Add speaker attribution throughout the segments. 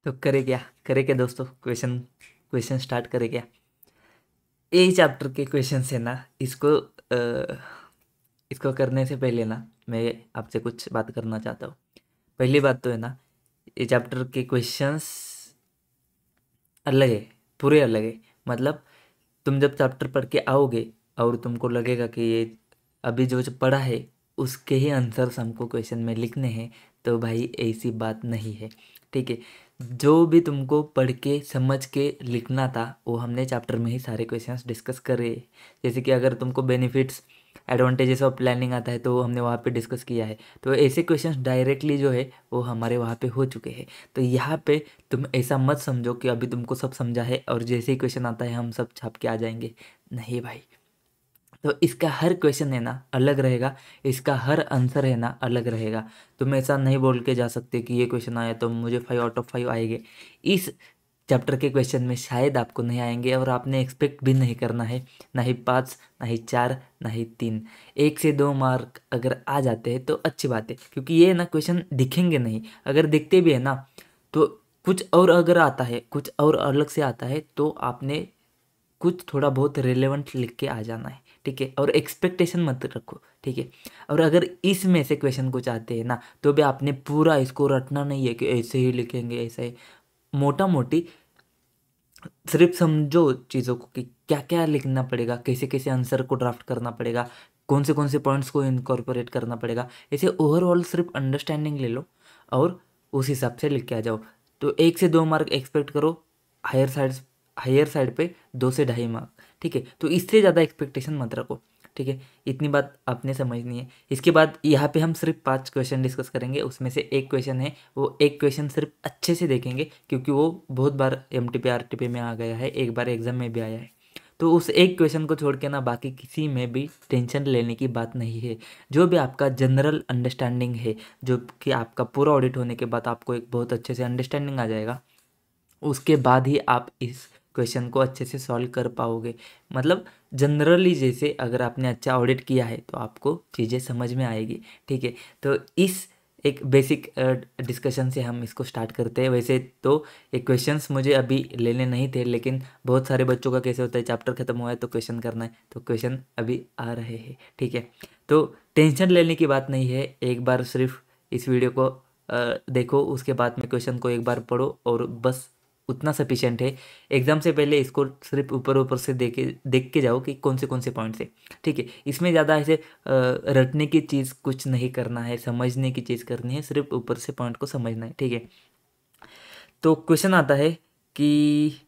Speaker 1: तो करे क्या दोस्तों, क्वेश्चन स्टार्ट करे क्या। ए चैप्टर के क्वेश्चन है ना, इसको करने से पहले ना मैं आपसे कुछ बात करना चाहता हूँ। पहली बात तो है ना, ये चैप्टर के क्वेश्चंस अलग है, पूरे अलग है। मतलब तुम जब चैप्टर पढ़ के आओगे और तुमको लगेगा कि ये अभी जो जो पढ़ा है उसके ही आंसर्स हमको क्वेश्चन में लिखने हैं, तो भाई ऐसी बात नहीं है। ठीक है, जो भी तुमको पढ़ के समझ के लिखना था वो हमने चैप्टर में ही सारे क्वेश्चंस डिस्कस करे। जैसे कि अगर तुमको बेनिफिट्स एडवांटेजेस ऑफ प्लानिंग आता है तो वो हमने वहाँ पे डिस्कस किया है। तो ऐसे क्वेश्चंस डायरेक्टली जो है वो हमारे वहाँ पे हो चुके हैं। तो यहाँ पे तुम ऐसा मत समझो कि अभी तुमको सब समझा है और जैसे ही क्वेश्चन आता है हम सब छाप के आ जाएंगे। नहीं भाई, तो इसका हर क्वेश्चन है ना अलग रहेगा, इसका हर आंसर है ना अलग रहेगा। तुम ऐसा नहीं बोल के जा सकते कि ये क्वेश्चन आया तो मुझे 5 आउट ऑफ 5 आएंगे। इस चैप्टर के क्वेश्चन में शायद आपको नहीं आएंगे और आपने एक्सपेक्ट भी नहीं करना है। ना ही 5, ना ही 4, ना ही 3। 1 से 2 मार्क अगर आ जाते हैं तो अच्छी बात है, क्योंकि ये ना क्वेश्चन दिखेंगे नहीं। अगर दिखते भी है ना तो कुछ और अगर आता है, कुछ और अलग से आता है, तो आपने कुछ थोड़ा बहुत रेलेवेंट लिख के आ जाना है। ठीक है, और एक्सपेक्टेशन मत रखो। ठीक है, और अगर इसमें से क्वेश्चन कुछ आते हैं ना तो भी आपने पूरा इसको रटना नहीं है कि ऐसे ही लिखेंगे, ऐसे ही मोटा मोटी सिर्फ समझो चीज़ों को कि क्या क्या लिखना पड़ेगा, कैसे कैसे आंसर को ड्राफ्ट करना पड़ेगा, कौन से पॉइंट्स को इनकॉर्पोरेट करना पड़ेगा। ऐसे ओवरऑल सिर्फ अंडरस्टैंडिंग ले लो और उस हिसाब से लिख के आ जाओ। तो 1 से 2 मार्क एक्सपेक्ट करो, हायर साइड हायर साइड पे 2 से 2.5 मार्क। ठीक है, तो इससे ज़्यादा एक्सपेक्टेशन मत रखो। ठीक है, इतनी बात आपने समझनी है। इसके बाद यहाँ पे हम सिर्फ 5 क्वेश्चन डिस्कस करेंगे, उसमें से एक क्वेश्चन है, वो एक क्वेश्चन सिर्फ अच्छे से देखेंगे क्योंकि वो बहुत बार एमटीपी आरटीपी में आ गया है, एक बार एग्जाम में भी आया है। तो उस एक क्वेश्चन को छोड़ के ना बाकी किसी में भी टेंशन लेने की बात नहीं है। जो भी आपका जनरल अंडरस्टैंडिंग है, जो कि आपका पूरा ऑडिट होने के बाद आपको एक बहुत अच्छे से अंडरस्टैंडिंग आ जाएगा, उसके बाद ही आप इस क्वेश्चन को अच्छे से सॉल्व कर पाओगे। मतलब जनरली जैसे अगर आपने अच्छा ऑडिट किया है तो आपको चीज़ें समझ में आएगी। ठीक है, तो इस एक बेसिक डिस्कशन से हम इसको स्टार्ट करते हैं। वैसे तो ये क्वेश्चंस मुझे अभी लेने नहीं थे, लेकिन बहुत सारे बच्चों का कैसे होता है, चैप्टर खत्म हुआ है तो क्वेश्चन करना है, तो क्वेश्चन अभी आ रहे हैं। ठीक है, तो टेंशन लेने की बात नहीं है। एक बार सिर्फ इस वीडियो को देखो, उसके बाद में क्वेश्चन को एक बार पढ़ो और बस उतना सफिशिएंट है। एग्जाम से पहले इसको सिर्फ ऊपर ऊपर से देख के जाओ कि कौन से पॉइंट्स है। ठीक है, इसमें ज़्यादा ऐसे रटने की चीज़ कुछ नहीं करना है, समझने की चीज़ करनी है, सिर्फ ऊपर से पॉइंट को समझना है। ठीक है, तो क्वेश्चन आता है कि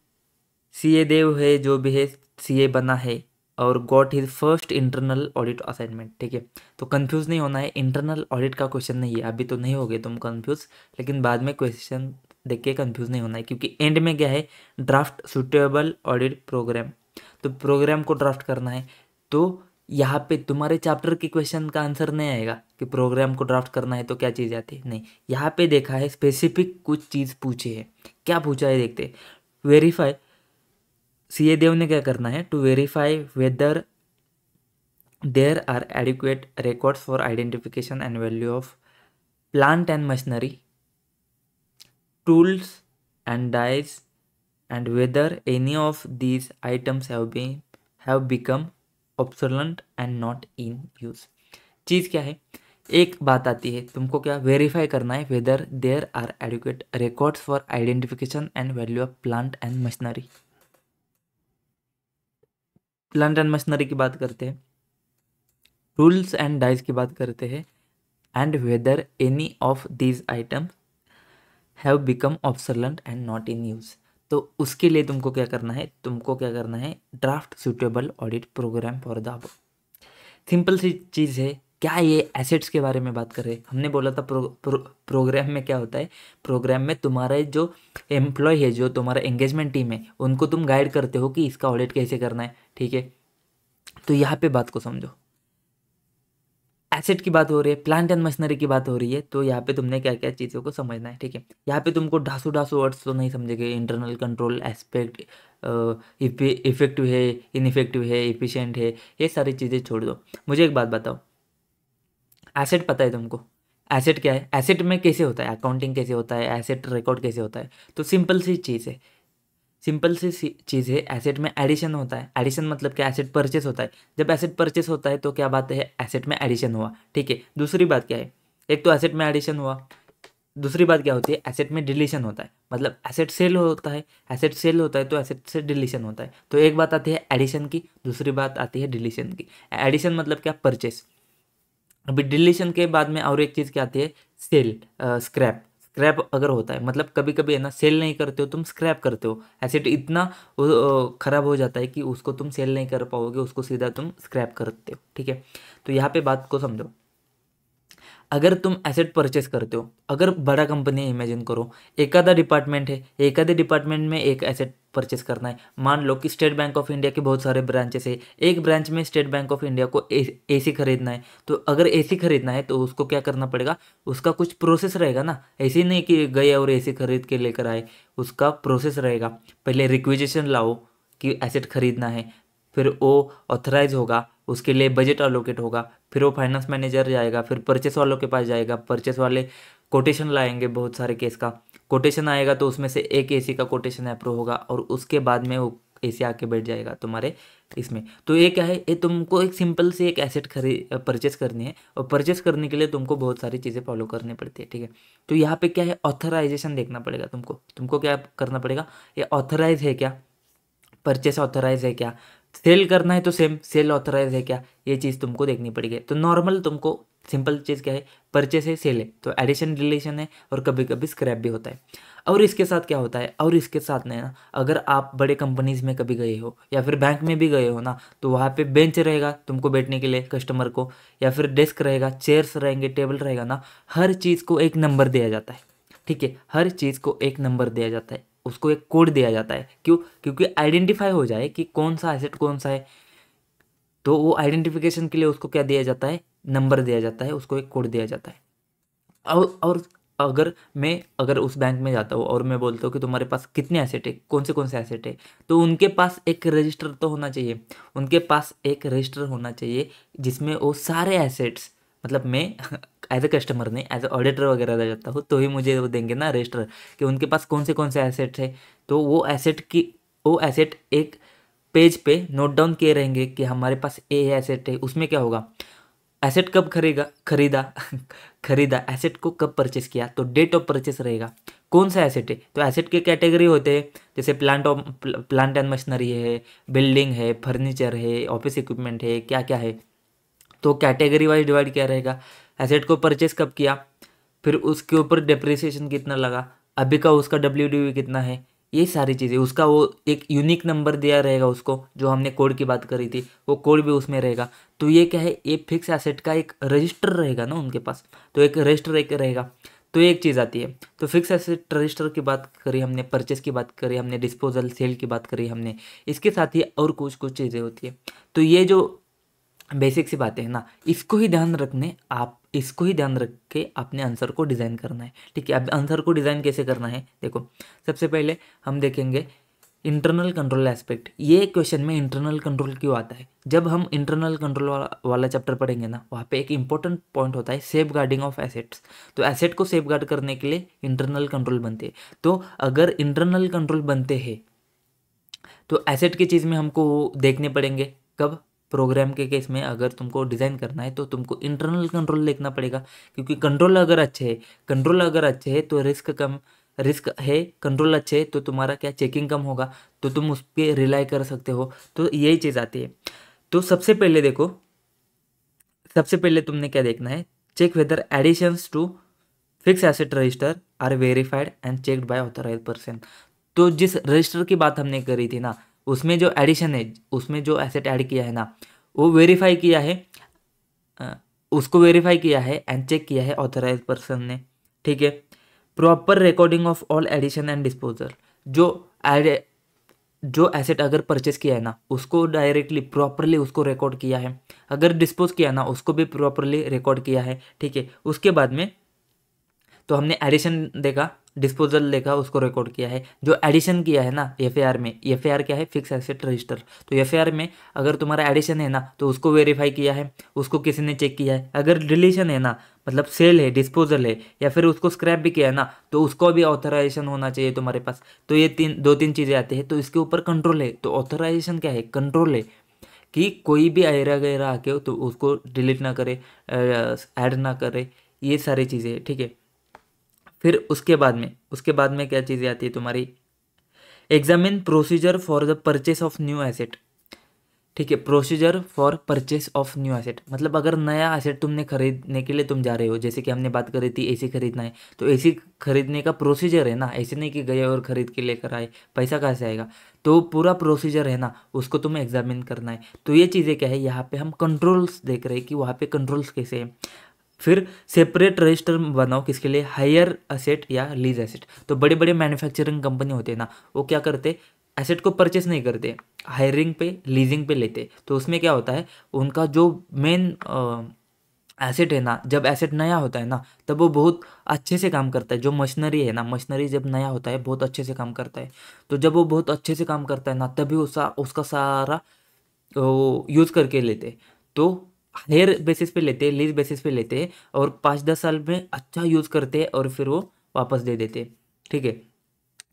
Speaker 1: सीए देव है, जो भी है सीए बना है और got his first internal audit assignment. ठीक है, तो कंफ्यूज नहीं होना है, इंटरनल ऑडिट का क्वेश्चन नहीं है। अभी तो नहीं होगे तुम कंफ्यूज, लेकिन बाद में क्वेश्चन देख के कंफ्यूज नहीं होना है, क्योंकि एंड में क्या है, ड्राफ्ट सुटेबल ऑडिट प्रोग्राम। तो प्रोग्राम को ड्राफ्ट करना है। तो यहाँ पे तुम्हारे चैप्टर के क्वेश्चन का आंसर नहीं आएगा कि प्रोग्राम को ड्राफ्ट करना है तो क्या चीज़ आती है, नहीं। यहाँ पे देखा है स्पेसिफिक कुछ चीज़ पूछी है। क्या पूछा है देखते, वेरीफाई। सीए देव ने क्या करना है, to verify whether there are adequate records for identification and value of plant and machinery, tools and dies, and whether any of these items have become obsolete and not in use। चीज़ क्या है, एक बात आती है, तुमको क्या verify करना है, whether there are adequate records for identification and value of plant and machinery. Plant and machinery की बात करते हैं, टूल्स एंड डाइज की बात करते हैं, and whether any of these items have become obsolete and not in use. तो उसके लिए तुमको क्या करना है, draft suitable audit programme for the above. Simple सी चीज़ है। क्या ये एसेट्स के बारे में बात कर रहे हैं, हमने बोला था प्रोग्राम में क्या होता है, प्रोग्राम में तुम्हारे जो एम्प्लॉय है, जो तुम्हारा एंगेजमेंट टीम है, उनको तुम गाइड करते हो कि इसका ऑडिट कैसे करना है। ठीक है, तो यहाँ पे बात को समझो, एसेट की बात हो रही है, प्लांट एंड मशीनरी की बात हो रही है, तो यहाँ पे तुमने क्या क्या चीज़ों को समझना है। ठीक है, यहाँ पे तुमको ढासू ढासू वर्ड्स तो नहीं समझेंगे, इंटरनल कंट्रोल एस्पेक्ट, इफेक्टिव है, इनइफेक्टिव है, इफिशिएंट है, ये सारी चीज़ें छोड़ दो। मुझे एक बात बताओ, एसेट पता है तुमको, एसेट क्या है, एसेट में कैसे होता है, अकाउंटिंग कैसे होता है, एसेट रिकॉर्ड कैसे होता है। तो सिंपल सी चीज़ है, सिंपल सी चीज़ है, एसेट में एडिशन होता है। एडिशन मतलब क्या, एसेट परचेस होता है। जब एसेट परचेस होता है तो क्या बात है, एसेट में एडिशन हुआ, ठीक है। दूसरी बात क्या है, एक तो एसेट में एडिशन हुआ, दूसरी बात क्या होती है, एसेट में डिलीशन होता है। मतलब एसेट सेल होता है, एसेट सेल होता है तो एसेट से डिलीशन होता है। तो एक बात आती है एडिशन की, दूसरी बात आती है डिलीशन की। एडिशन मतलब क्या, परचेस। अभी डिलीशन के बाद में और एक चीज़ क्या आती है, सेल, स्क्रैप। स्क्रैप अगर होता है, मतलब कभी कभी है ना, सेल नहीं करते हो तुम, स्क्रैप करते हो। एसेट इतना खराब हो जाता है कि उसको तुम सेल नहीं कर पाओगे, उसको सीधा तुम स्क्रैप करते हो, ठीक है। तो यहाँ पे बात को समझो। अगर तुम एसेट परचेस करते हो, अगर बड़ा कंपनी इमेजिन करो, एकाधा डिपार्टमेंट है, एकाधे डिपार्टमेंट में एक एसेट परचेस करना है। मान लो कि स्टेट बैंक ऑफ इंडिया के बहुत सारे ब्रांचेस है, एक ब्रांच में स्टेट बैंक ऑफ इंडिया को एसी खरीदना है। तो अगर एसी खरीदना है तो उसको क्या करना पड़ेगा, उसका कुछ प्रोसेस रहेगा ना। ऐसे नहीं कि गए और एसी खरीद के लेकर आए, उसका प्रोसेस रहेगा। पहले रिक्विजिशन लाओ कि एसेट खरीदना है, फिर वो ऑथराइज होगा, उसके लिए बजट अलोकेट होगा, फिर वो फाइनेंस मैनेजर जाएगा, फिर परचेस वालों के पास जाएगा, परचेस वाले कोटेशन लाएंगे, बहुत सारे केस का कोटेशन आएगा, तो उसमें से एक एसी का कोटेशन अप्रूव होगा और उसके बाद में वो एसी आके बैठ जाएगा तुम्हारे इसमें। तो ये क्या है, ये तुमको एक सिंपल से एक एसेट परचेस करनी है, और परचेस करने के लिए तुमको बहुत सारी चीज़ें फॉलो करनी पड़ती है, ठीक है। तो यहाँ पे क्या है, ऑथराइजेशन देखना पड़ेगा तुमको। तुमको क्या करना पड़ेगा, ये ऑथराइज है क्या, परचेस ऑथराइज है क्या, सेल करना है तो सेम सेल ऑथराइज है क्या, ये चीज़ तुमको देखनी पड़ेगी। तो नॉर्मल तुमको सिंपल चीज़ क्या है, परचेस है, सेल है, तो एडिशन डिलीशन है, और कभी कभी स्क्रैप भी होता है। और इसके साथ क्या होता है, और इसके साथ ना, अगर आप बड़े कंपनीज में कभी गए हो या फिर बैंक में भी गए हो ना, तो वहाँ पे बेंच रहेगा तुमको बैठने के लिए कस्टमर को, या फिर डेस्क रहेगा, चेयर्स रहेंगे, टेबल रहेगा ना, हर चीज़ को एक नंबर दिया जाता है, ठीक है। हर चीज़ को एक नंबर दिया जाता है, उसको एक कोड दिया जाता है। क्यों, क्योंकि आइडेंटिफाई हो जाए कि कौन सा एसेट कौन सा है। तो वो आइडेंटिफिकेशन के लिए उसको क्या दिया जाता है, नंबर दिया जाता है, उसको एक कोड दिया जाता है। और अगर उस बैंक में जाता हूँ और मैं बोलता हूँ कि तुम्हारे पास कितने एसेट है, कौन से एसेट है, तो उनके पास एक रजिस्टर तो होना चाहिए। उनके पास एक रजिस्टर होना चाहिए जिसमें वो सारे एसेट्स, मतलब मैं एज ए कस्टमर नहीं, एज ए ऑडिटर वगैरह रह जाता हूँ, तो ही मुझे वो देंगे ना रजिस्टर कि उनके पास कौन से एसेट है। तो वो एसेट एक पेज पे नोट डाउन किए रहेंगे कि हमारे पास ए एसेट है। उसमें क्या होगा, एसेट कब खरीदा खरीदा एसेट को कब परचेस किया, तो डेट ऑफ परचेस रहेगा। कौन सा एसेट है, तो एसेट के कैटेगरी होते हैं, जैसे प्लांट एंड मशीनरी है, बिल्डिंग है, फर्नीचर है, ऑफिस इक्विपमेंट है, क्या क्या है। तो कैटेगरी वाइज डिवाइड किया रहेगा, एसेट को परचेस कब किया, फिर उसके ऊपर डेप्रिसिएशन कितना लगा, अभी का उसका डब्ल्यू कितना है, ये सारी चीज़ें। उसका वो एक यूनिक नंबर दिया रहेगा उसको, जो हमने कोड की बात करी थी, वो कोड भी उसमें रहेगा। तो ये क्या है, ये फिक्स एसेट का एक रजिस्टर रहेगा ना उनके पास, तो एक रजिस्टर एक रहेगा। तो एक चीज़ आती है। तो फिक्स एसेट रजिस्टर की बात करी हमने, परचेस की बात करी हमने, डिस्पोजल सेल की बात करी हमने, इसके साथ ही और कुछ कुछ चीज़ें होती है। तो ये जो बेसिक सी बातें हैं ना, इसको ही ध्यान रख के अपने आंसर को डिज़ाइन करना है, ठीक है। अब आंसर को डिज़ाइन कैसे करना है, देखो सबसे पहले हम देखेंगे इंटरनल कंट्रोल एस्पेक्ट। ये क्वेश्चन में इंटरनल कंट्रोल क्यों आता है, जब हम इंटरनल कंट्रोल वाला चैप्टर पढ़ेंगे ना, वहाँ पे एक इंपॉर्टेंट पॉइंट होता है सेफ गार्डिंग ऑफ एसेट्स। तो एसेट को सेफ गार्ड करने के लिए इंटरनल कंट्रोल बनते हैं। तो अगर इंटरनल कंट्रोल बनते हैं तो एसेट की चीज़ में हमको देखने पड़ेंगे कब, प्रोग्राम के केस में अगर तुमको डिज़ाइन करना है तो तुमको इंटरनल कंट्रोल देखना पड़ेगा। क्योंकि कंट्रोल अगर अच्छे है तो रिस्क है, कंट्रोल अच्छे है तो तुम्हारा क्या, चेकिंग कम होगा, तो तुम उस पर रिलाई कर सकते हो। तो यही चीज़ आती है। तो सबसे पहले देखो, सबसे पहले तुमने क्या देखना है, check whether additions to fix asset register are verified and checked by authorise person. तो जिस रजिस्टर की बात हमने करी थी ना, उसमें जो एडिशन है, उसमें जो एसेट ऐड किया है ना, वो वेरीफाई किया है, अ, उसको वेरीफाई किया है एंड चेक किया है ऑथराइज पर्सन ने, ठीक है। Proper recording of all addition and disposal. जो जो एसेट अगर परचेस किया है ना, उसको डायरेक्टली प्रॉपरली उसको रिकॉर्ड किया है, अगर डिस्पोज किया ना उसको भी प्रॉपरली रिकॉर्ड किया है, ठीक है। उसके बाद में तो हमने एडिशन देखा, डिस्पोजल देखा उसको रिकॉर्ड किया है। जो एडिशन किया है ना एफएआर में, एफएआर क्या है, फिक्स एसेट रजिस्टर, तो एफएआर में अगर तुम्हारा एडिशन है ना तो उसको वेरीफाई किया है, उसको किसी ने चेक किया है। अगर डिलीशन है ना, मतलब सेल है, डिस्पोजल है, या फिर उसको स्क्रैप भी किया है ना, तो उसको भी ऑथराइजेशन होना चाहिए तुम्हारे पास। तो ये दो तीन चीज़ें आती है, तो इसके ऊपर कंट्रोल है। तो ऑथराइजेशन क्या है, कंट्रोल है कि कोई भी आयरा गैरा आके तो उसको डिलीट ना करे, ऐड ना करे, ये सारी चीज़ें, ठीक है। फिर उसके बाद में क्या चीज़ें आती है तुम्हारी, examine procedure for the purchase of new asset, ठीक है। Procedure for purchase of new asset मतलब अगर नया एसेट तुमने खरीदने के लिए तुम जा रहे हो, जैसे कि हमने बात करी थी एसी खरीदना है, तो एसी खरीदने का प्रोसीजर है ना, ऐसे नहीं कि गए और खरीद के लेकर आए, पैसा कहाँ से आएगा। तो पूरा प्रोसीजर है ना, उसको तुम्हें एग्जामिन करना है। तो ये चीज़ें क्या है, यहाँ पे हम कंट्रोल्स देख रहे हैं कि वहाँ पे कंट्रोल्स कैसे हैं। फिर सेपरेट रजिस्टर बनाओ किसके लिए, हायर एसेट या लीज एसेट। तो बड़े बड़े मैन्युफैक्चरिंग कंपनी होते हैं ना, वो क्या करते, एसेट को परचेस नहीं करते, हायरिंग पे लीजिंग पे लेते। तो उसमें क्या होता है, उनका जो मेन एसेट है ना, जब एसेट नया होता है ना तब वो बहुत अच्छे से काम करता है। जो मशीनरी है ना, मशीनरी जब नया होता है बहुत अच्छे से काम करता है। तो जब वो बहुत अच्छे से काम करता है ना, तभी उसका सारा यूज़ करके लेते। तो हायर बेसिस पे लेते, लीज बेसिस पे लेते, और 5-10 साल में अच्छा यूज़ करते और फिर वो वापस दे देते, ठीक है।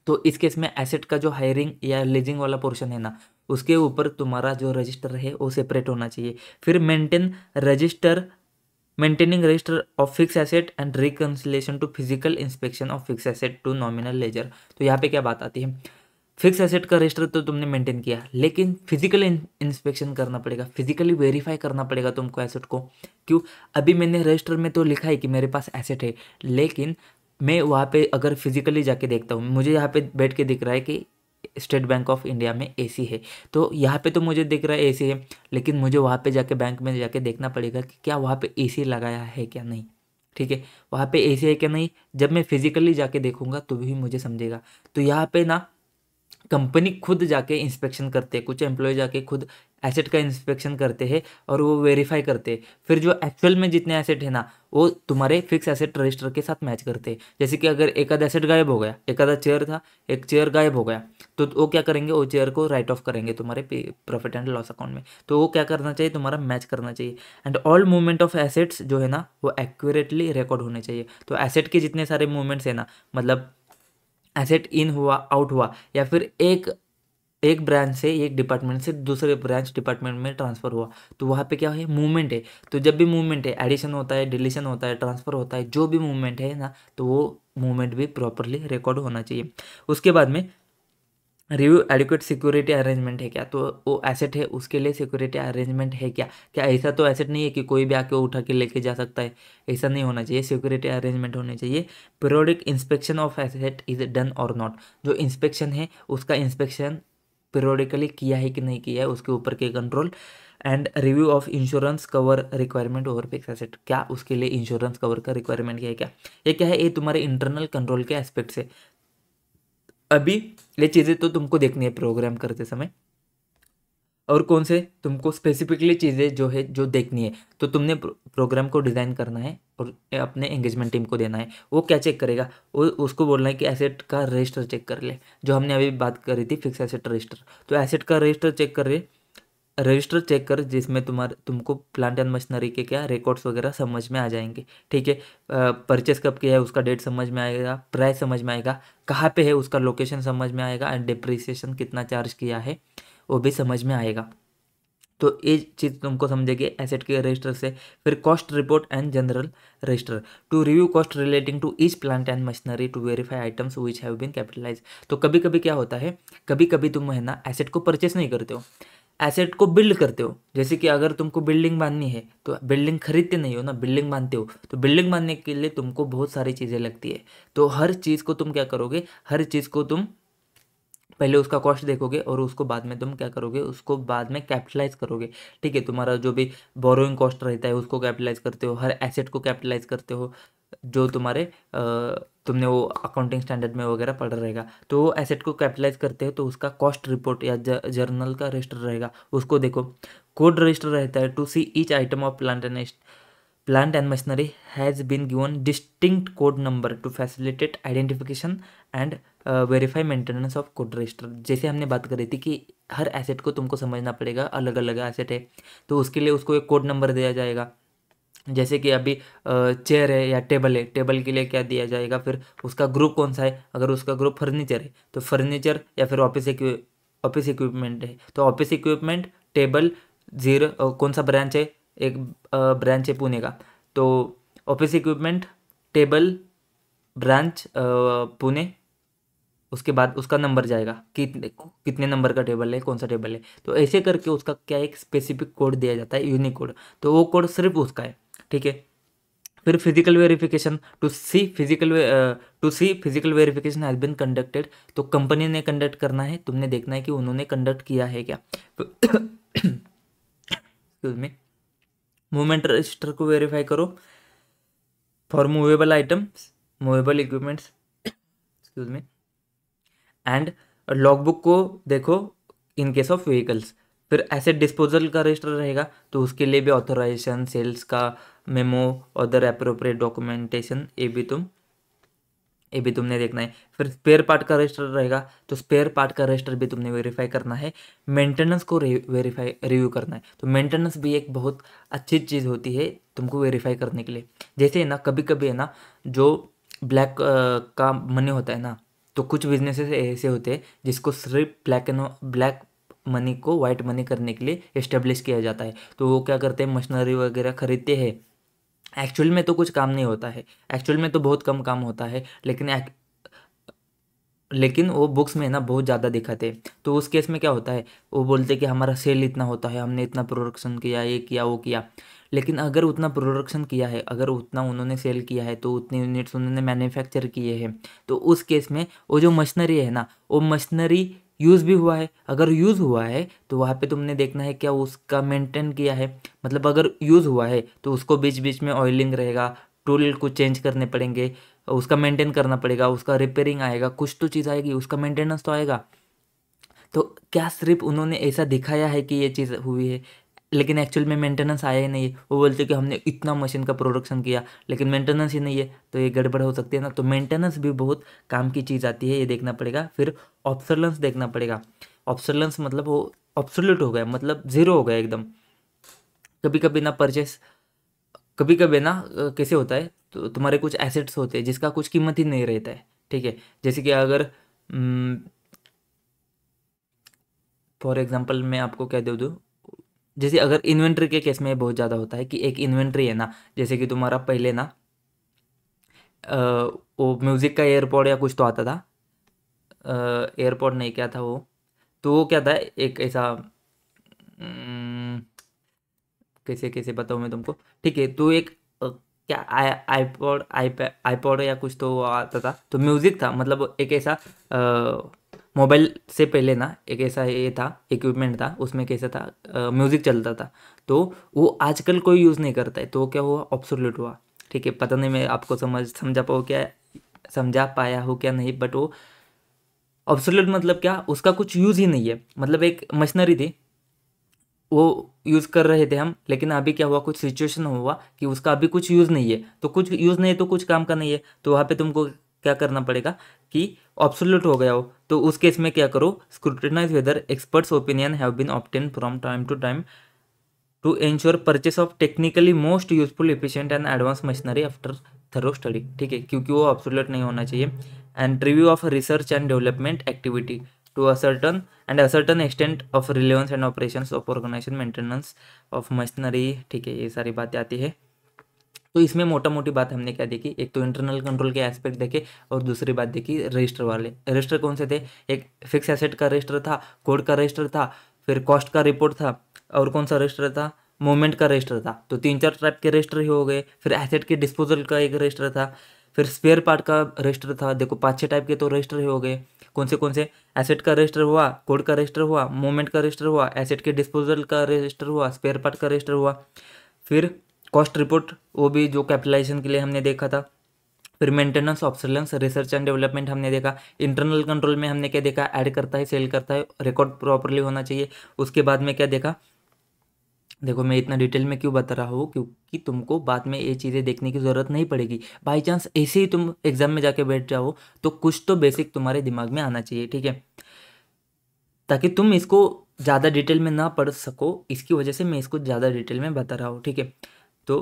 Speaker 1: तो इस केस में एसेट का जो हायरिंग या लीजिंग वाला पोर्शन है ना, उसके ऊपर तुम्हारा जो रजिस्टर है वो सेपरेट होना चाहिए। फिर maintaining register of fix asset and reconciliation to physical inspection of fix asset to nominal ledger. तो यहाँ पे क्या बात आती है, फिक्स एसेट का रजिस्टर तो तुमने मेंटेन किया, लेकिन फिजिकल इंस्पेक्शन करना पड़ेगा, फिजिकली वेरीफाई करना पड़ेगा तुमको एसेट को। क्यों, अभी मैंने रजिस्टर में तो लिखा है कि मेरे पास एसेट है, लेकिन मैं वहाँ पे अगर फिजिकली जाके देखता हूँ, मुझे यहाँ पे बैठ के दिख रहा है कि स्टेट बैंक ऑफ इंडिया में एसी है, तो यहाँ पे तो मुझे दिख रहा है एसी है, लेकिन मुझे वहाँ पे जाके बैंक में जाके देखना पड़ेगा कि क्या वहाँ पे एसी लगाया है क्या नहीं, ठीक है। वहाँ पे एसी है क्या नहीं, जब मैं फिजिकली जाके देखूंगा तो भी मुझे समझेगा। तो यहाँ पे ना कंपनी खुद जाके इंस्पेक्शन करते हैं, कुछ एम्प्लॉय जाके खुद एसेट का इंस्पेक्शन करते हैं और वो वेरीफाई करते हैं। फिर जो एक्चुअल में जितने एसेट है ना, वो तुम्हारे फिक्स एसेट रजिस्टर के साथ मैच करते हैं। जैसे कि अगर एक आधा एसेट गायब हो गया, एक आधा चेयर था, एक चेयर गायब हो गया, तो वो क्या करेंगे, वो चेयर को राइट ऑफ करेंगे तुम्हारे प्रॉफिट एंड लॉस अकाउंट में। तो वो क्या करना चाहिए, तुम्हारा मैच करना चाहिए। And all movement of assets जो है ना, वो एक्यूरेटली रिकॉर्ड होने चाहिए। तो एसेट के जितने सारे मूवमेंट्स है ना, मतलब एसेट इन हुआ, आउट हुआ, या फिर एक एक ब्रांच से, एक डिपार्टमेंट से दूसरे ब्रांच डिपार्टमेंट में ट्रांसफ़र हुआ, तो वहाँ पे क्या है, मूवमेंट है। तो जब भी मूवमेंट है, एडिशन होता है, डिलीशन होता है, ट्रांसफ़र होता है, जो भी मूवमेंट है ना, तो वो मूवमेंट भी प्रॉपरली रिकॉर्ड होना चाहिए। उसके बाद में रिव्यू एडिक्वेट सिक्योरिटी अरेंजमेंट है क्या, तो वो एसेट है उसके लिए सिक्योरिटी अरेंजमेंट है क्या, क्या ऐसा तो एसेट नहीं है कि कोई भी आके उठा के लेके जा सकता है, ऐसा नहीं होना चाहिए, सिक्योरिटी अरेंजमेंट होने चाहिए। Periodic inspection of asset is done और नॉट, जो इंस्पेक्शन है उसका इंस्पेक्शन पीरियोडिकली किया है कि नहीं किया है, उसके ऊपर के control. And review of insurance cover requirement over fix asset, क्या उसके लिए इंश्योरेंस कवर का रिक्वायरमेंट क्या है, क्या ये क्या है, ये तुम्हारे इंटरनल कंट्रोल के एस्पेक्ट से। अभी ये चीज़ें तो तुमको देखनी है प्रोग्राम करते समय, और कौन से तुमको स्पेसिफिकली चीज़ें जो है जो देखनी है, तो तुमने प्रोग्राम को डिज़ाइन करना है और अपने एंगेजमेंट टीम को देना है। वो क्या चेक करेगा, वो उसको बोलना है कि एसेट का रजिस्टर चेक कर ले, जो हमने अभी बात करी थी फिक्स एसेट रजिस्टर। तो एसेट का रजिस्टर चेक कर रहे, रजिस्टर चेक कर जिसमें तुमको प्लांट एंड मशीनरी के क्या रिकॉर्ड्स वगैरह समझ में आ जाएंगे, ठीक है। परचेस कब किया है उसका डेट समझ में आएगा, प्राइस समझ में आएगा, कहाँ पे है उसका लोकेशन समझ में आएगा, एंड डिप्रिसिएशन कितना चार्ज किया है वो भी समझ में आएगा। तो ये चीज़ तुमको समझेगी एसेट के रजिस्टर से। फिर cost report and general register to review cost relating to each plant and machinery to verify items which have been capitalise. तो कभी कभी क्या होता है, कभी कभी तुम है ना एसेट को परचेस नहीं करते हो, एसेट को बिल्ड करते हो। जैसे कि अगर तुमको बिल्डिंग बांधनी है तो बिल्डिंग खरीदते नहीं हो ना, बिल्डिंग बांधते हो। तो बिल्डिंग बांधने के लिए तुमको बहुत सारी चीज़ें लगती है, तो हर चीज़ को तुम क्या करोगे, हर चीज़ को तुम पहले उसका कॉस्ट देखोगे और उसको बाद में तुम क्या करोगे, उसको बाद में कैपिटलाइज करोगे, ठीक है। तुम्हारा जो भी बोरोइंग कॉस्ट रहता है उसको कैपिटलाइज करते हो, हर एसेट को कैपिटलाइज करते हो, जो तुम्हारे तुमने वो अकाउंटिंग स्टैंडर्ड में वगैरह पढ़ रहेगा। तो वो एसेट को कैपिटलाइज करते हो तो उसका कॉस्ट रिपोर्ट या जर्नल का रजिस्टर रहेगा, उसको देखो। कोड रजिस्टर रहता है to see each item of plant and plant and machinery has been given distinct code number to facilitate identification and verify maintenance of code register। जैसे हमने बात करी थी कि हर एसेट को तुमको समझना पड़ेगा, अलग अलग एसेट है तो उसके लिए उसको एक कोड नंबर दिया जाएगा। जैसे कि अभी चेयर है या टेबल है, टेबल के लिए क्या दिया जाएगा, फिर उसका ग्रुप कौन सा है, अगर उसका ग्रुप फर्नीचर है तो फर्नीचर, या फिर ऑफिस इक्विपमेंट है तो ऑफिस इक्विपमेंट टेबल जीरो, कौन सा ब्रांच है, एक ब्रांच है पुणे का तो office equipment table branch Pune, उसके बाद उसका नंबर जाएगा कि कितने नंबर का टेबल है, कौन सा टेबल है, तो ऐसे करके उसका क्या एक स्पेसिफिक कोड दिया जाता है, यूनिक कोड, तो वो कोड सिर्फ उसका है, ठीक है। फिर physical verification, to see physical verification has been conducted, तो कंपनी ने कंडक्ट करना है, तुमने देखना है कि उन्होंने कंडक्ट किया है क्या। एक्सक्यूज मी, मूवमेंट रजिस्टर को वेरीफाई करो for movable items, movable equipments, excuse me, and logbook को देखो इन केस ऑफ व्हीकल्स। फिर एसेट डिस्पोजल का रजिस्टर रहेगा तो उसके लिए भी ऑथराइजेशन, सेल्स का मेमो, अदर अप्रोप्रिएट डॉक्यूमेंटेशन, ये भी तुमने देखना है। फिर स्पेयर पार्ट का रजिस्टर रहेगा तो स्पेयर पार्ट का रजिस्टर भी तुमने वेरीफाई करना है। मेंटेनेंस को रिव्यू करना है, तो मेंटेनेंस भी एक बहुत अच्छी चीज़ होती है तुमको वेरीफाई करने के लिए। जैसे है ना, कभी कभी है ना जो ब्लैक का मनी होता है ना, तो कुछ बिजनेसेस ऐसे होते हैं जिसको सिर्फ ब्लैक मनी को वाइट मनी करने के लिए इस्टेब्लिश किया जाता है। तो वो क्या करते हैं, मशीनरी वगैरह खरीदते हैं, एक्चुअल में तो कुछ काम नहीं होता है, एक्चुअल में तो बहुत कम काम होता है, लेकिन वो बुक्स में ना बहुत ज़्यादा दिखाते हैं। तो उस केस में क्या होता है, वो बोलते हैं कि हमारा सेल इतना होता है, हमने इतना प्रोडक्शन किया, ये किया वो किया। लेकिन अगर उतना प्रोडक्शन किया है, अगर उतना उन्होंने सेल किया है, तो उतने यूनिट्स उन्होंने मैन्युफैक्चर किए हैं, तो उस केस में वो जो मशीनरी है ना, वो मशीनरी यूज़ भी हुआ है। अगर यूज़ हुआ है तो वहाँ पे तुमने देखना है क्या उसका मेंटेन किया है, मतलब अगर यूज़ हुआ है तो उसको बीच बीच में ऑयलिंग रहेगा, टूल को चेंज करने पड़ेंगे, उसका मेंटेन करना पड़ेगा, उसका रिपेयरिंग आएगा, कुछ तो चीज़ आएगी, उसका मेंटेनेंस तो आएगा। तो क्या सिर्फ उन्होंने ऐसा दिखाया है कि ये चीज़ हुई है, लेकिन एक्चुअल में मेंटेनेंस आया ही नहीं है। वो बोलते कि हमने इतना मशीन का प्रोडक्शन किया लेकिन मेंटेनेंस ही नहीं है, तो ये गड़बड़ हो सकती है ना। तो मेंटेनेंस भी बहुत काम की चीज़ आती है, ये देखना पड़ेगा। फिर ऑब्सोलेंस देखना पड़ेगा। ऑब्सोलेंस मतलब वो ऑब्सोल्यूट हो गया, मतलब ज़ीरो हो गया एकदम। कभी कभी ना परचेस, कभी कभी ना कैसे होता है, तो तुम्हारे कुछ एसेट्स होते हैं जिसका कुछ कीमत ही नहीं रहता है, ठीक है। जैसे कि अगर फॉर एग्जांपल मैं आपको क्या दे दूँ, जैसे अगर इन्वेंट्री के केस में बहुत ज़्यादा होता है कि एक इन्वेंट्री है ना, जैसे कि तुम्हारा पहले ना वो म्यूज़िक का एयरपॉड या कुछ तो आता था, एयरपॉड नहीं, क्या था वो, तो वो क्या था, एक ऐसा कैसे कैसे बताऊँ मैं तुमको, ठीक है। तो एक क्या आईपॉड आईपॉड या कुछ तो आता था, तो म्यूज़िक था, मतलब एक ऐसा मोबाइल से पहले ना एक ऐसा ये था, इक्विपमेंट था, उसमें कैसा था, म्यूज़िक चलता था। तो वो आजकल कोई यूज़ नहीं करता है, तो वो क्या हुआ, ऑब्सोल्यूट हुआ, ठीक है। पता नहीं मैं आपको समझा पाया हो क्या नहीं, बट वो ऑब्सोल्यूट मतलब क्या, उसका कुछ यूज़ ही नहीं है। मतलब एक मशीनरी थी, वो यूज़ कर रहे थे हम, लेकिन अभी क्या हुआ, कुछ सिचुएशन हुआ कि उसका अभी कुछ यूज़ नहीं है, तो कुछ यूज़ नहीं है तो कुछ काम का नहीं है, तो वहाँ पे तुमको क्या करना पड़ेगा कि ऑब्सोल्यूट हो गया हो। तो उस केस में क्या करो, scrutinise whether experts opinion have been obtain from time to time to ensure purchase of technically most useful efficient and advance machinery after thorough study, ठीक है, क्योंकि वो ऑब्सोल्यूट नहीं होना चाहिए। And review of research and development activity to a certain extent of relevance and operations of organization maintenance of machinery, ठीक है, ये सारी बातें आती है। तो इसमें मोटा मोटी बात हमने क्या देखी, एक तो इंटरनल कंट्रोल के एस्पेक्ट देखे, और दूसरी बात देखी रजिस्टर वाले। रजिस्टर कौन से थे, एक फिक्स एसेट का रजिस्टर था, कोड का रजिस्टर था, फिर कॉस्ट का रिपोर्ट था, और कौन सा रजिस्टर था, मूवमेंट का रजिस्टर था। तो 3-4 टाइप के रजिस्टर ही हो गए। फिर एसेट के डिस्पोजल का एक रजिस्टर था, फिर स्पेयर पार्ट का रजिस्टर था। देखो 5-6 टाइप के तो रजिस्टर ही हो गए। कौन से एसेट का रजिस्टर हुआ, कोड का रजिस्टर हुआ, मूवमेंट का रजिस्टर हुआ, एसेट के डिस्पोजल का रजिस्टर हुआ, स्पेयर पार्ट का रजिस्टर हुआ। फिर कॉस्ट रिपोर्ट, वो भी जो कैपिटलाइजेशन के लिए हमने देखा था। फिर maintenance, obsolescence, research and development हमने देखा। इंटरनल कंट्रोल में हमने क्या देखा, ऐड करता है, सेल करता है, रिकॉर्ड प्रॉपरली होना चाहिए। उसके बाद में क्या देखा, देखो मैं इतना डिटेल में क्यों बता रहा हूँ, क्योंकि तुमको बाद में ये चीज़ें देखने की ज़रूरत नहीं पड़ेगी। बाई चांस ऐसे ही तुम एग्जाम में जाके बैठ जाओ तो कुछ तो बेसिक तुम्हारे दिमाग में आना चाहिए, ठीक है, ताकि तुम इसको ज़्यादा डिटेल में ना पढ़ सको, इसकी वजह से मैं इसको ज़्यादा डिटेल में बता रहा हूँ, ठीक है। तो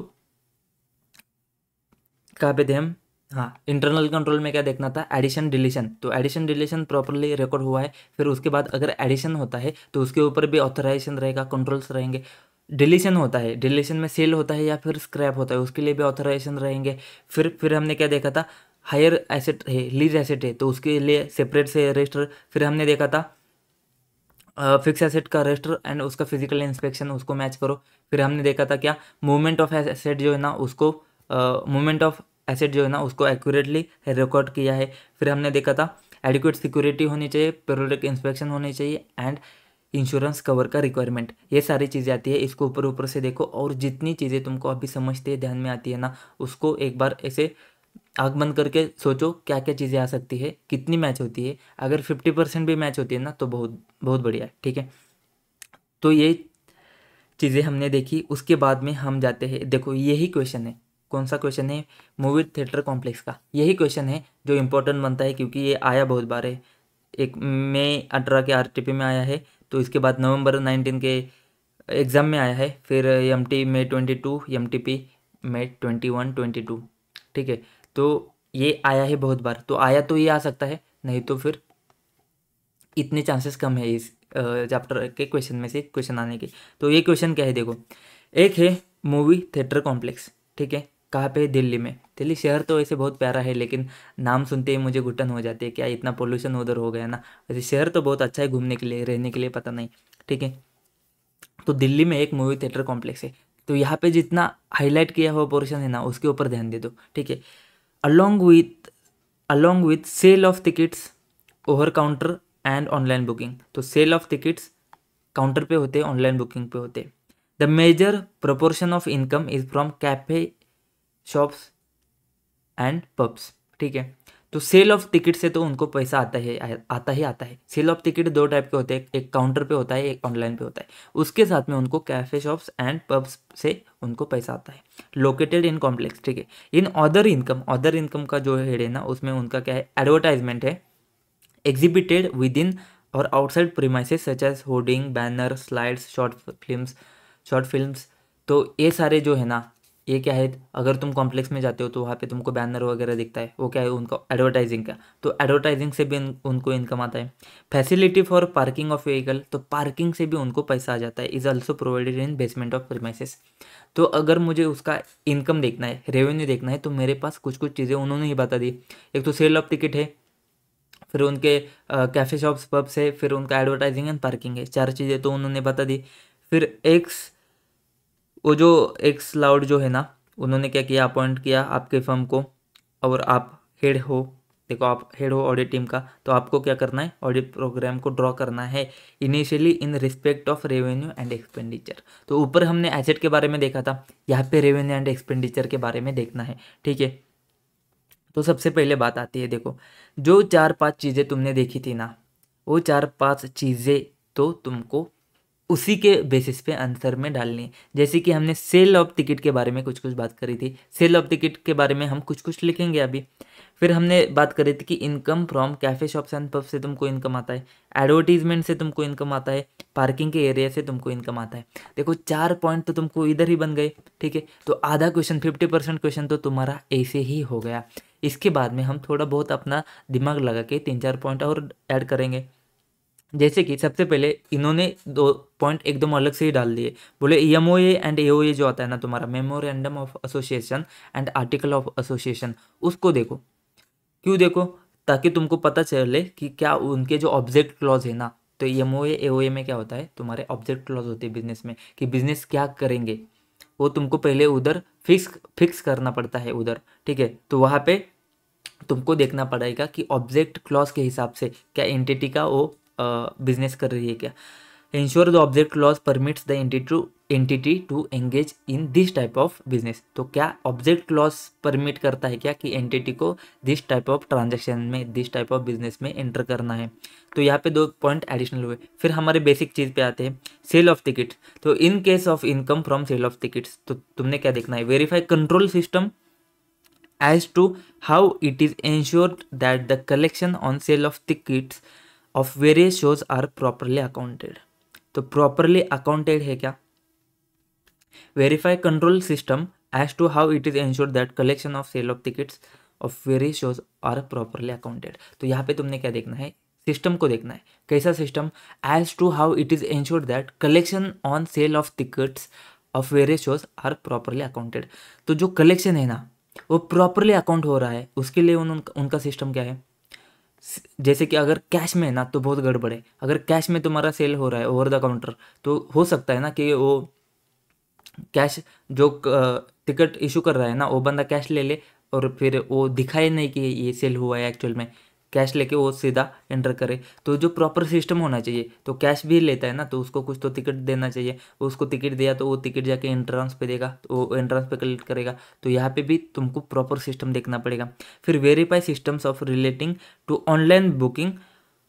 Speaker 1: कहाँ पे थे हम? हाँ, इंटरनल कंट्रोल में क्या देखना था? Addition deletion. तो एडिशन डिलीशन प्रॉपरली रिकॉर्ड हुआ है, फिर उसके बाद अगर एडिशन होता है तो उसके ऊपर भी ऑथराइजेशन रहेगा, कंट्रोल्स रहेंगे। डिलीशन होता है, डिलीशन में सेल होता है या फिर स्क्रैप होता है, उसके लिए भी ऑथराइजेशन रहेंगे। फिर हमने क्या देखा था? हायर एसेट है, लीज एसेट है, तो उसके लिए सेपरेट से रजिस्टर। फिर हमने देखा था फिक्स एसेट का रजिस्टर एंड उसका फिजिकल इंस्पेक्शन, उसको मैच करो। फिर हमने देखा था क्या? मूवमेंट ऑफ एसेट जो है ना उसको मूवमेंट ऑफ एसेट जो है ना उसको एक्यूरेटली रिकॉर्ड किया है। फिर हमने देखा था एडिक्वेट सिक्योरिटी होनी चाहिए, पीरियोडिक इंस्पेक्शन होनी चाहिए एंड इंश्योरेंस कवर का रिक्वायरमेंट। ये सारी चीज़ें आती है, इसको ऊपर ऊपर से देखो, और जितनी चीज़ें तुमको अभी समझते ध्यान में आती है ना उसको एक बार ऐसे आँख बंद करके सोचो क्या क्या चीज़ें आ सकती है, कितनी मैच होती है। अगर 50% भी मैच होती है ना तो बहुत बहुत बढ़िया है, ठीक है। तो ये चीज़ें हमने देखी, उसके बाद में हम जाते हैं, देखो यही क्वेश्चन है। कौन सा क्वेश्चन है? मूवी थिएटर कॉम्प्लेक्स का यही क्वेश्चन है जो इम्पोर्टेंट बनता है, क्योंकि ये आया बहुत बार है। एक मई 18 के आरटीपी में आया है, तो इसके बाद नवंबर 19 के एग्ज़ाम में आया है, फिर एमटी में 22, एमटीपी में 21, 22, ठीक है। तो ये आया है बहुत बार, तो आया तो ये आ सकता है, नहीं तो फिर इतने चांसेस कम है इस चैप्टर के क्वेश्चन में से क्वेश्चन आने के। तो ये क्वेश्चन क्या है देखो, एक है मूवी थिएटर कॉम्प्लेक्स, ठीक है, कहाँ पे है? दिल्ली में। दिल्ली शहर तो ऐसे बहुत प्यारा है, लेकिन नाम सुनते ही मुझे घुटन हो जाती है, क्या इतना पोल्यूशन उधर हो गया ना। वैसे शहर तो बहुत अच्छा है घूमने के लिए, रहने के लिए पता नहीं, ठीक है। तो दिल्ली में एक मूवी थिएटर कॉम्प्लेक्स है, तो यहाँ पे जितना हाईलाइट किया हुआ पोर्शन है ना उसके ऊपर ध्यान दे दो, ठीक है। Along with sale of tickets, over counter and online booking. तो सेल ऑफ टिकट्स काउंटर पे होते हैं, ऑनलाइन बुकिंग पे होते हैं। The major proportion of income is from cafe, shops and pubs, ठीक है। तो सेल ऑफ टिकट से तो उनको पैसा आता है। सेल ऑफ टिकट दो टाइप के होते हैं, एक काउंटर पे होता है, एक ऑनलाइन पे होता है। उसके साथ में उनको कैफे, शॉप्स एंड पब्स से उनको पैसा आता है, लोकेटेड इन कॉम्प्लेक्स, ठीक है। इन अदर इनकम का जो हेड है ना उसमें उनका क्या है? एडवर्टाइजमेंट है, exhibited within or outside premises such as hoarding, banner, slides, short films. तो ये सारे जो है ना ये क्या है? अगर तुम कॉम्प्लेक्स में जाते हो तो वहाँ पे तुमको बैनर वगैरह दिखता है, वो क्या है? उनका एडवर्टाइजिंग का। तो एडवर्टाइजिंग से भी उनको इनकम आता है। Facility for parking of vehicle, तो पार्किंग से भी उनको पैसा आ जाता है, is also provided in basement of premises. तो अगर मुझे उसका इनकम देखना है, रेवेन्यू देखना है, तो मेरे पास कुछ कुछ चीज़ें उन्होंने ही बता दी। एक तो सेल ऑफ टिकट है, फिर उनके कैफ़े शॉप्स पब्स है, फिर उनका एडवर्टाइजिंग एंड पार्किंग है, चार चीज़ें तो उन्होंने बता दी। फिर वो जो एक्स लाउड जो है ना उन्होंने क्या किया? अपॉइंट किया आपके फर्म को, और आप हेड हो। देखो आप हेड हो ऑडिट टीम का, तो आपको क्या करना है? ऑडिट प्रोग्राम को ड्रॉ करना है initially in respect of revenue and expenditure. तो ऊपर हमने एसेट के बारे में देखा था, यहाँ पे रेवेन्यू एंड एक्सपेंडिचर के बारे में देखना है, ठीक है। तो सबसे पहले बात आती है, देखो जो 4-5 चीज़ें तुमने देखी थी ना वो 4-5 चीज़ें तो तुमको उसी के बेसिस पे आंसर में डालनी है। जैसे कि हमने सेल ऑफ टिकट के बारे में कुछ कुछ बात करी थी, सेल ऑफ टिकट के बारे में हम कुछ कुछ लिखेंगे अभी। फिर हमने बात करी थी कि income from cafe, shops and pub से तुमको इनकम आता है, एडवर्टीजमेंट से तुमको इनकम आता है, पार्किंग के एरिया से तुमको इनकम आता है। देखो 4 पॉइंट तो तुमको इधर ही बन गए, ठीक है। तो आधा क्वेश्चन 50% क्वेश्चन तो तुम्हारा ऐसे ही हो गया। इसके बाद में हम थोड़ा बहुत अपना दिमाग लगा के 3-4 पॉइंट और ऐड करेंगे। जैसे कि सबसे पहले इन्होंने 2 पॉइंट एकदम अलग से ही डाल दिए। बोले एमओए एंड एओए जो आता है ना तुम्हारा, memorandum of association and article of association, उसको देखो। क्यों देखो? ताकि तुमको पता चले कि क्या उनके जो ऑब्जेक्ट क्लॉज है ना, तो एमओए एओए में क्या होता है? तुम्हारे ऑब्जेक्ट क्लॉज होते हैं बिजनेस में, कि बिजनेस क्या करेंगे वो तुमको पहले उधर फिक्स करना पड़ता है उधर, ठीक है। तो वहाँ पे तुमको देखना पड़ेगा कि ऑब्जेक्ट क्लॉज के हिसाब से क्या एंटिटी का वो बिजनेस कर रही है क्या। Ensure the object clause permits the entity to engage in this type of business. तो क्या ऑब्जेक्ट क्लॉज परमिट करता है क्या कि एंटिटी को दिस टाइप ऑफ ट्रांजेक्शन में, दिस टाइप ऑफ बिजनेस में एंटर करना है। तो यहाँ पे 2 पॉइंट एडिशनल हुए। फिर हमारे बेसिक चीज़ पे आते हैं, सेल ऑफ टिकट। तो in case of income from sale of tickets, तो तुमने क्या देखना है, verify control system as to how it is ensured that the collection on sale of tickets of various shows are properly accounted। तो properly accounted है क्या, verify control system as to how it is ensured that collection of sale of tickets of various shows are properly accounted। तो यहाँ पे तुमने क्या देखना है, सिस्टम को देखना है। कैसा system, as to how it is ensured that collection on sale of tickets of various shows are properly accounted. तो जो कलेक्शन है ना वो प्रॉपरली अकाउंट हो रहा है, उसके लिए उनका सिस्टम क्या है। जैसे कि अगर कैश में है ना तो बहुत गड़बड़ है। अगर कैश में तुम्हारा सेल हो रहा है ओवर द काउंटर, तो हो सकता है ना कि वो कैश जो टिकट इशू कर रहा है ना वो बंदा कैश ले ले और फिर वो दिखाए नहीं कि ये सेल हुआ है, एक्चुअल में कैश लेके वो सीधा एंटर करे। तो जो प्रॉपर सिस्टम होना चाहिए, तो कैश भी लेता है ना तो उसको कुछ तो टिकट देना चाहिए। उसको टिकट दिया तो वो टिकट जाके एंट्रेंस पे देगा, तो वो एंट्रेंस पे कलेक्ट करेगा। तो यहाँ पे भी तुमको प्रॉपर सिस्टम देखना पड़ेगा। फिर verify systems of relating to online booking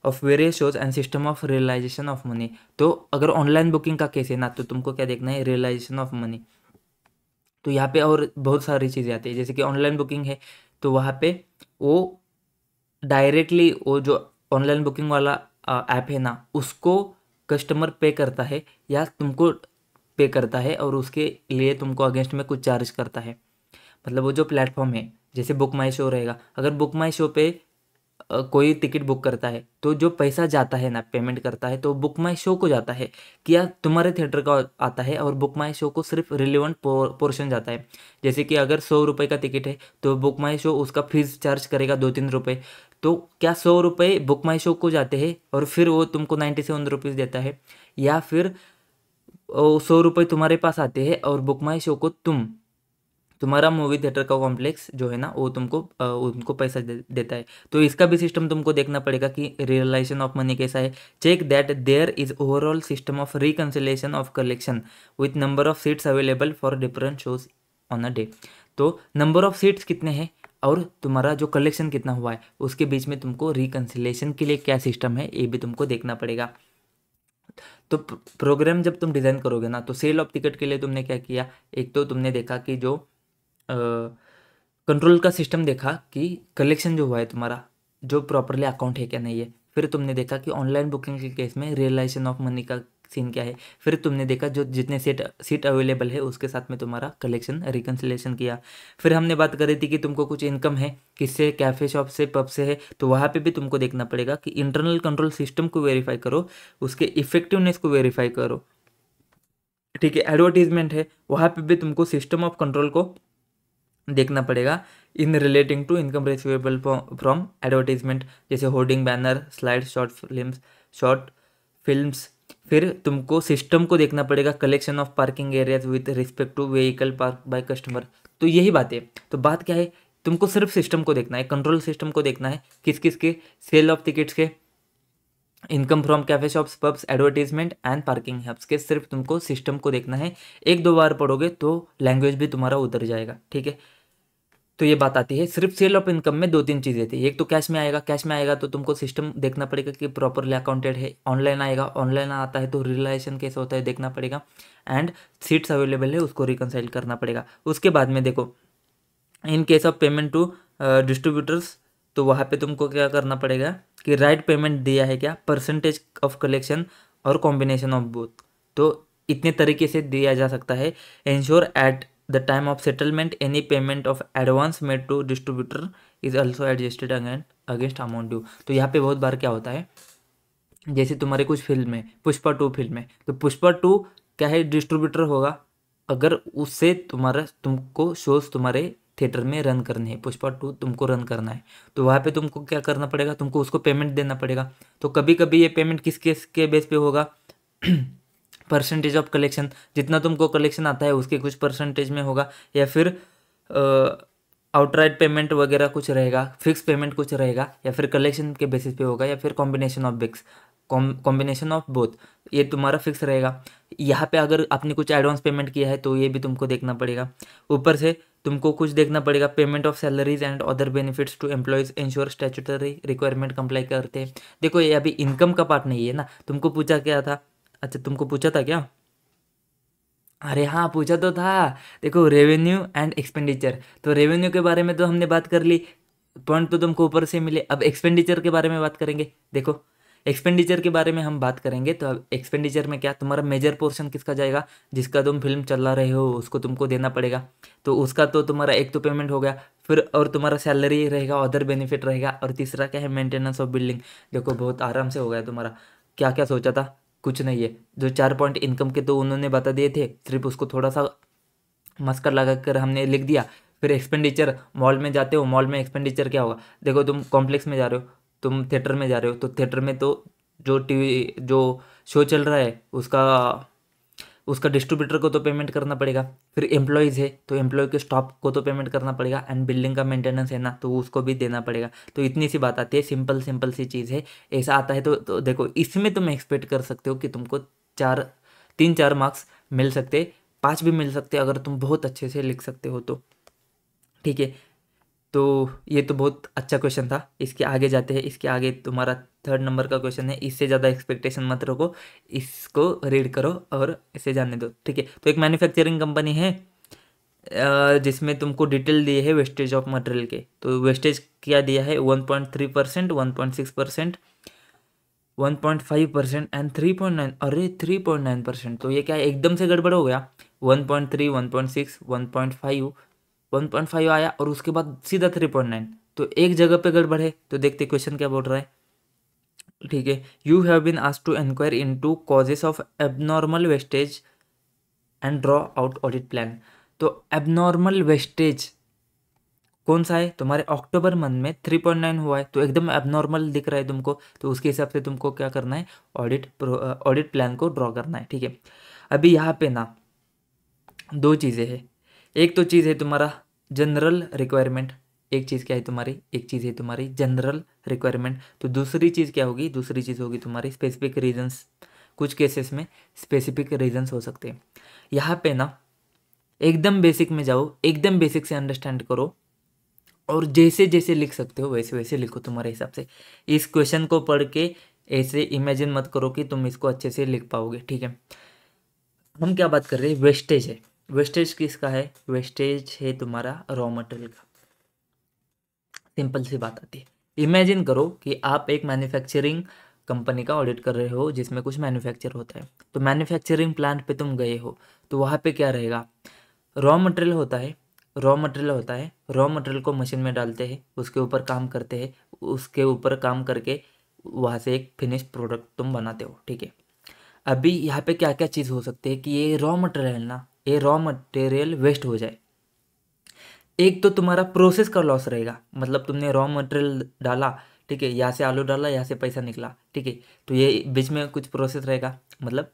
Speaker 1: of various shows and system of realisation of money. तो अगर ऑनलाइन बुकिंग का केस है ना तो तुमको क्या देखना है, रियलाइजेशन ऑफ मनी। तो यहाँ पे और बहुत सारी चीज़ें आती है, जैसे कि ऑनलाइन बुकिंग है तो वहाँ पे वो डायरेक्टली वो जो ऑनलाइन बुकिंग वाला ऐप है ना उसको कस्टमर पे करता है या तुमको पे करता है, और उसके लिए तुमको अगेंस्ट में कुछ चार्ज करता है। मतलब वो जो प्लेटफॉर्म है, जैसे बुक माई शो रहेगा, अगर बुक माई शो पे कोई टिकट बुक करता है तो जो पैसा जाता है ना, पेमेंट करता है तो बुक माई शो को जाता है, क्या तुम्हारे थिएटर का आता है, और बुक माई शो को सिर्फ रिलेवेंट पोर्शन जाता है। जैसे कि अगर 100 रुपये का टिकट है तो बुक माई शो उसका फीस चार्ज करेगा 2-3 रुपये। तो क्या 100 रुपये बुक माई शो को जाते हैं और फिर वो तुमको 97 रुपीज़ देता है, या फिर 100 रुपये तुम्हारे पास आते हैं और बुक माई शो को तुम्हारा मूवी थिएटर का कॉम्प्लेक्स जो है ना वो तुमको उनको पैसा देता है। तो इसका भी सिस्टम तुमको देखना पड़ेगा कि रियलाइजेशन ऑफ मनी कैसा है। Check that there is overall system of reconciliation of collection with number of seats available for different shows on a day. तो नंबर ऑफ सीट्स कितने हैं और तुम्हारा जो कलेक्शन कितना हुआ है उसके बीच में तुमको रिकन्सिलेशन के लिए क्या सिस्टम है ये भी तुमको देखना पड़ेगा। तो प्रोग्राम जब तुम डिज़ाइन करोगे ना तो सेल ऑफ टिकट के लिए तुमने क्या किया, एक तो तुमने देखा कि जो कंट्रोल का सिस्टम देखा कि कलेक्शन जो हुआ है तुम्हारा जो प्रॉपरली अकाउंट है क्या नहीं है। फिर तुमने देखा कि ऑनलाइन बुकिंग के केस में रियलाइजेशन ऑफ मनी का सीन क्या है। फिर तुमने देखा जो जितने सीट अवेलेबल है उसके साथ में तुम्हारा कलेक्शन रिकन्सिलेशन किया। फिर हमने बात करी थी कि तुमको कुछ इनकम है किससे, कैफ़े शॉप से, पब से है, तो वहाँ पे भी तुमको देखना पड़ेगा कि इंटरनल कंट्रोल सिस्टम को वेरीफाई करो, उसके इफेक्टिवनेस को वेरीफाई करो। ठीक है, एडवर्टीजमेंट है वहाँ पे भी तुमको सिस्टम ऑफ कंट्रोल को देखना पड़ेगा in relating to income receivable from advertisement, जैसे hoarding, banner, slide, short films. फिर तुमको सिस्टम को देखना पड़ेगा collection of parking areas with respect to vehicle park by customer. तो यही बात है। तो बात क्या है, तुमको सिर्फ सिस्टम को देखना है, कंट्रोल सिस्टम को देखना है किस किस के, सेल ऑफ टिकट्स के, income from cafe shops, pubs, advertisement and parking hubs के। सिर्फ तुमको सिस्टम को देखना है। 1-2 बार पढ़ोगे तो लैंग्वेज भी तुम्हारा उतर जाएगा। ठीक है, तो ये बात आती है। सिर्फ सेल ऑफ इनकम में 2-3 चीज़ें थी। एक तो कैश में आएगा, कैश में आएगा तो तुमको सिस्टम देखना पड़ेगा कि प्रॉपरली अकाउंटेड है। ऑनलाइन आएगा, ऑनलाइन आता है तो रियलाइजेशन कैसे होता है देखना पड़ेगा। एंड सीट्स अवेलेबल है उसको रिकनसाइल करना पड़ेगा। उसके बाद में देखो in case of payment to distributors, तो वहाँ पे तुमको क्या करना पड़ेगा कि राइट पेमेंट दिया है क्या, परसेंटेज ऑफ कलेक्शन और कॉम्बिनेशन ऑफ बोथ। तो इतने तरीके से दिया जा सकता है। Ensure at the time of settlement any payment of advance made to distributor is also adjusted against amount due. तो यहाँ पे बहुत बार क्या होता है, जैसे तुम्हारे कुछ फिल्म है, पुष्पा 2 फिल्म है, तो पुष्पा 2 क्या है, डिस्ट्रीब्यूटर होगा। अगर उससे तुमको शोज तुम्हारे थिएटर में रन करने हैं, पुष्पा 2 तुमको रन करना है, तो वहाँ पे तुमको क्या करना पड़ेगा, तुमको उसको पेमेंट देना पड़ेगा। तो कभी कभी ये पेमेंट किस केस के बेस पे होगा परसेंटेज ऑफ कलेक्शन, जितना तुमको कलेक्शन आता है उसके कुछ परसेंटेज में होगा, या फिर आउटराइट पेमेंट वगैरह कुछ रहेगा, फिक्स पेमेंट कुछ रहेगा, या फिर कलेक्शन के बेसिस पे होगा, या फिर कॉम्बिनेशन ऑफ बिक्स। कॉम्बिनेशन ऑफ बोथ, ये तुम्हारा फिक्स रहेगा। यहाँ पे अगर आपने कुछ एडवांस पेमेंट किया है तो ये भी तुमको देखना पड़ेगा। ऊपर से तुमको कुछ देखना पड़ेगा, payment of salaries and other benefits to employees ensure statutory requirement comply करते हैं। देखो ये अभी इनकम का पार्ट नहीं है ना, तुमको पूछा क्या था, अच्छा तुमको पूछा था क्या, अरे हाँ पूछा तो था। देखो रेवेन्यू एंड एक्सपेंडिचर, तो रेवेन्यू के बारे में तो हमने बात कर ली, पॉइंट तो तुमको ऊपर से मिले। अब एक्सपेंडिचर के बारे में बात करेंगे। देखो एक्सपेंडिचर के बारे में हम बात करेंगे तो अब एक्सपेंडिचर में क्या, तुम्हारा मेजर पोर्शन किसका जाएगा, जिसका तुम फिल्म चला रहे हो उसको तुमको देना पड़ेगा। तो उसका तो तुम्हारा एक तो पेमेंट हो गया, फिर और तुम्हारा सैलरी रहेगा, अदर बेनिफिट रहेगा, और तीसरा क्या है, मेंटेनेंस ऑफ बिल्डिंग। देखो बहुत आराम से हो गया तुम्हारा। क्या क्या सोचा था, कुछ नहीं है। जो 4 पॉइंट इनकम के तो उन्होंने बता दिए थे, सिर्फ उसको थोड़ा सा मस्का लगा कर हमने लिख दिया। फिर एक्सपेंडिचर, मॉल में जाते हो, मॉल में एक्सपेंडिचर क्या होगा, देखो तुम कॉम्प्लेक्स में जा रहे हो, तुम थिएटर में जा रहे हो, तो थिएटर में तो जो टीवी जो शो चल रहा है उसका उसका डिस्ट्रीब्यूटर को तो पेमेंट करना पड़ेगा। फिर एम्प्लॉयज़ है तो एम्प्लॉय के स्टाफ को तो पेमेंट करना पड़ेगा, एंड बिल्डिंग का मेंटेनेंस है ना तो उसको भी देना पड़ेगा। तो इतनी सी बात आती है, सिंपल सिंपल सी चीज़ है। ऐसा आता है तो देखो इसमें तुम एक्सपेक्ट कर सकते हो कि तुमको 3-4 मार्क्स मिल सकते, 5 भी मिल सकते अगर तुम बहुत अच्छे से लिख सकते हो तो। ठीक है, तो ये तो बहुत अच्छा क्वेश्चन था। इसके आगे जाते हैं, इसके आगे तुम्हारा 3rd नंबर का क्वेश्चन है, इससे ज़्यादा एक्सपेक्टेशन मत रखो, इसको रीड करो और इसे जानने दो। ठीक है, तो एक मैन्युफैक्चरिंग कंपनी है जिसमें तुमको डिटेल दिए है वेस्टेज ऑफ मटेरियल के। तो वेस्टेज क्या दिया है, 1.3%, 1.6%, 1.5% एंड 3.9। अरे 3.9%, तो ये क्या है, एकदम से गड़बड़ हो गया। 1.3, 1.6, 1.5, 1.5 आया और उसके बाद सीधा 3.9, तो एक जगह पे गड़बड़ है। तो देखते क्वेश्चन क्या बोल रहा है। ठीक है, you have been asked to inquire into causes of abnormal wastage and draw out audit plan. तो एबनॉर्मल वेस्टेज कौन सा है, तुम्हारे अक्टूबर मंथ में 3.9 हुआ है, तो एकदम एबनॉर्मल दिख रहा है तुमको, तो उसके हिसाब से तुमको क्या करना है, ऑडिट प्लान को ड्रॉ करना है। ठीक है, अभी यहाँ पे ना 2 चीज़ें हैं। एक तो चीज़ है तुम्हारा जनरल रिक्वायरमेंट, एक चीज़ क्या है तुम्हारी, एक चीज़ है तुम्हारी जनरल रिक्वायरमेंट। तो दूसरी चीज़ क्या होगी, दूसरी चीज़ होगी तुम्हारी स्पेसिफिक रीजंस। कुछ केसेस में स्पेसिफिक रीजंस हो सकते हैं। यहाँ पे ना एकदम बेसिक में जाओ, एकदम बेसिक से अंडरस्टैंड करो, और जैसे जैसे लिख सकते हो वैसे वैसे लिखो तुम्हारे हिसाब से। इस क्वेश्चन को पढ़ के ऐसे इमेजिन मत करो कि तुम इसको अच्छे से लिख पाओगे। ठीक है, हम क्या बात कर रहे हैं, वेस्टेज है। वेस्टेज किसका है, वेस्टेज है तुम्हारा रॉ मटेरियल का। सिंपल सी बात आती है, इमेजिन करो कि आप एक मैन्युफैक्चरिंग कंपनी का ऑडिट कर रहे हो जिसमें कुछ मैन्युफैक्चर होता है। तो मैन्युफैक्चरिंग प्लांट पे तुम गए हो, तो वहाँ पे क्या रहेगा, रॉ मटेरियल होता है, रॉ मटेरियल होता है, रॉ मटेरियल को मशीन में डालते हैं, उसके ऊपर काम करते हैं, उसके ऊपर काम करके वहाँ से एक फिनिश प्रोडक्ट तुम बनाते हो। ठीक है, अभी यहाँ पे क्या क्या चीज़ हो सकती है कि ये रॉ मटेरियल ना, ये रॉ मटेरियल वेस्ट हो जाए। एक तो तुम्हारा प्रोसेस का लॉस रहेगा, मतलब तुमने रॉ मटेरियल डाला, ठीक है, यहाँ से आलू डाला, यहाँ से पैसा निकला, ठीक है, तो ये बीच में कुछ प्रोसेस रहेगा, मतलब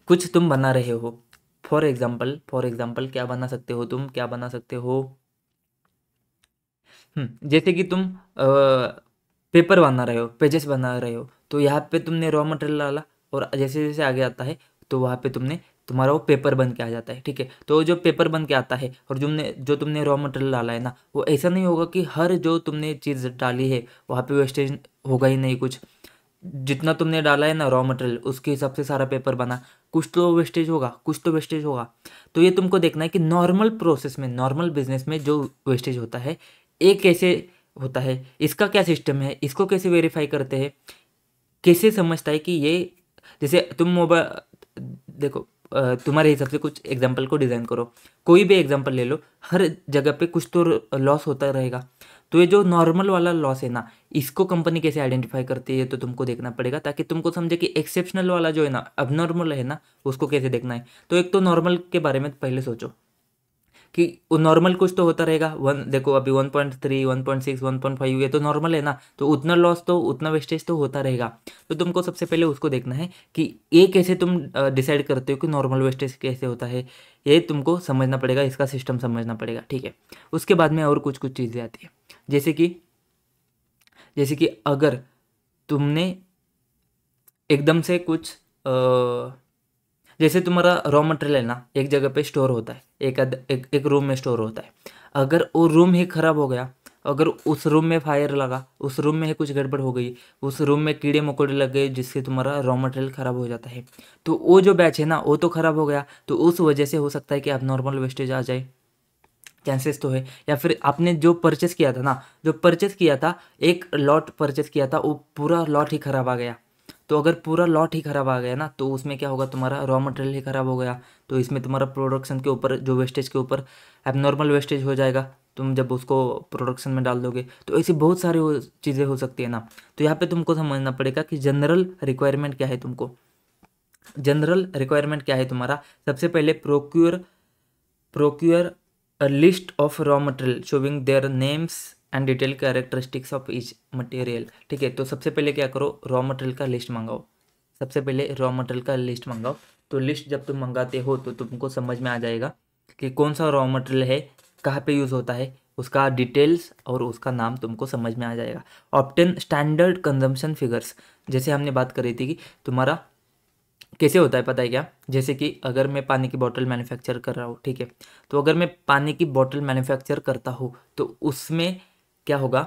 Speaker 1: कुछ तुम बना रहे हो। फॉर एग्जाम्पल क्या बना सकते हो तुम, क्या बना सकते हो, जैसे कि तुम पेपर बना रहे हो, पेजेस बना रहे हो, तो यहाँ पे तुमने रॉ मटेरियल डाला, और जैसे जैसे आगे आता है तो वहाँ पे तुम्हारा वो पेपर बन के आ जाता है। ठीक है, तो जो पेपर बन के आता है और जो तुमने रॉ मटेरियल डाला है ना, वो ऐसा नहीं होगा कि हर जो तुमने चीज़ डाली है वहाँ पे वेस्टेज होगा ही नहीं कुछ। जितना तुमने डाला है ना रॉ मटेरियल उसके हिसाब से सारा पेपर बना, कुछ तो वेस्टेज होगा, कुछ तो वेस्टेज होगा। तो ये तुमको देखना है कि नॉर्मल प्रोसेस में, नॉर्मल बिजनेस में जो वेस्टेज होता है ये कैसे होता है, इसका क्या सिस्टम है, इसको कैसे वेरीफाई करते हैं, कैसे समझता है कि ये, जैसे तुम मोबाइल देखो, तुम्हारे हिसाब से कुछ एग्जांपल को डिज़ाइन करो, कोई भी एग्जांपल ले लो, हर जगह पे कुछ तो लॉस होता रहेगा। तो ये जो नॉर्मल वाला लॉस है ना, इसको कंपनी कैसे आइडेंटिफाई करती है तो तुमको देखना पड़ेगा, ताकि तुमको समझे कि एक्सेप्शनल वाला जो है ना, अबनॉर्मल है ना, उसको कैसे देखना है। तो एक तो नॉर्मल के बारे में पहले सोचो कि वो नॉर्मल कुछ तो होता रहेगा। देखो अभी 1.3, 1.6, 1.5 ये तो नॉर्मल है ना, तो उतना लॉस तो, उतना वेस्टेज तो होता रहेगा। तो तुमको सबसे पहले उसको देखना है कि ये कैसे तुम डिसाइड करते हो कि नॉर्मल वेस्टेज कैसे होता है, ये तुमको समझना पड़ेगा, इसका सिस्टम समझना पड़ेगा। ठीक है, उसके बाद में और कुछ कुछ चीज़ें आती है, जैसे कि अगर तुमने एकदम से कुछ जैसे तुम्हारा रॉ मटेरियल है ना, एक जगह पे स्टोर होता है, एक रूम में स्टोर होता है। अगर वो रूम ही खराब हो गया, अगर उस रूम में फायर लगा, उस रूम में ही कुछ गड़बड़ हो गई, उस रूम में कीड़े मकोड़े लग गए जिससे तुम्हारा रॉ मटेरियल खराब हो जाता है, तो वो जो बैच है ना वो तो खराब हो गया। तो उस वजह से हो सकता है कि नॉर्मल वेस्टेज आ जाए, चांसेस तो है। या फिर आपने जो परचेस किया था ना, जो परचेस किया था, एक लॉट परचेस किया था, वो पूरा लॉट ही खराब आ गया। तो अगर पूरा लॉट ही खराब आ गया ना, तो उसमें क्या होगा, तुम्हारा रॉ मटेरियल ही खराब हो गया। तो इसमें तुम्हारा प्रोडक्शन के ऊपर जो वेस्टेज के ऊपर एबनॉर्मल वेस्टेज हो जाएगा, तुम जब उसको प्रोडक्शन में डाल दोगे। तो ऐसी बहुत सारी चीज़ें हो सकती है ना। तो यहाँ पे तुमको समझना पड़ेगा कि जनरल रिक्वायरमेंट क्या है तुमको। जनरल रिक्वायरमेंट क्या है तुम्हारा, सबसे पहले procure a list of raw material showing their names and detailed characteristics of each material। ठीक है, तो सबसे पहले क्या करो, रॉ मटेरियल का लिस्ट मंगाओ। सबसे पहले रॉ मटेरियल का लिस्ट मंगाओ। तो लिस्ट जब तुम मंगाते हो तो तुमको समझ में आ जाएगा कि कौन सा रॉ मटेरियल है, कहाँ पे यूज़ होता है, उसका डिटेल्स और उसका नाम तुमको समझ में आ जाएगा। ऑब्टेन स्टैंडर्ड कंजम्पशन फिगर्स, जैसे हमने बात करी थी कि तुम्हारा कैसे होता है पता है क्या। जैसे कि अगर मैं पानी की बोतल मैन्युफैक्चर कर रहा हूँ, ठीक है, तो अगर मैं पानी की बोतल मैन्युफैक्चर करता हूँ तो उसमें क्या होगा,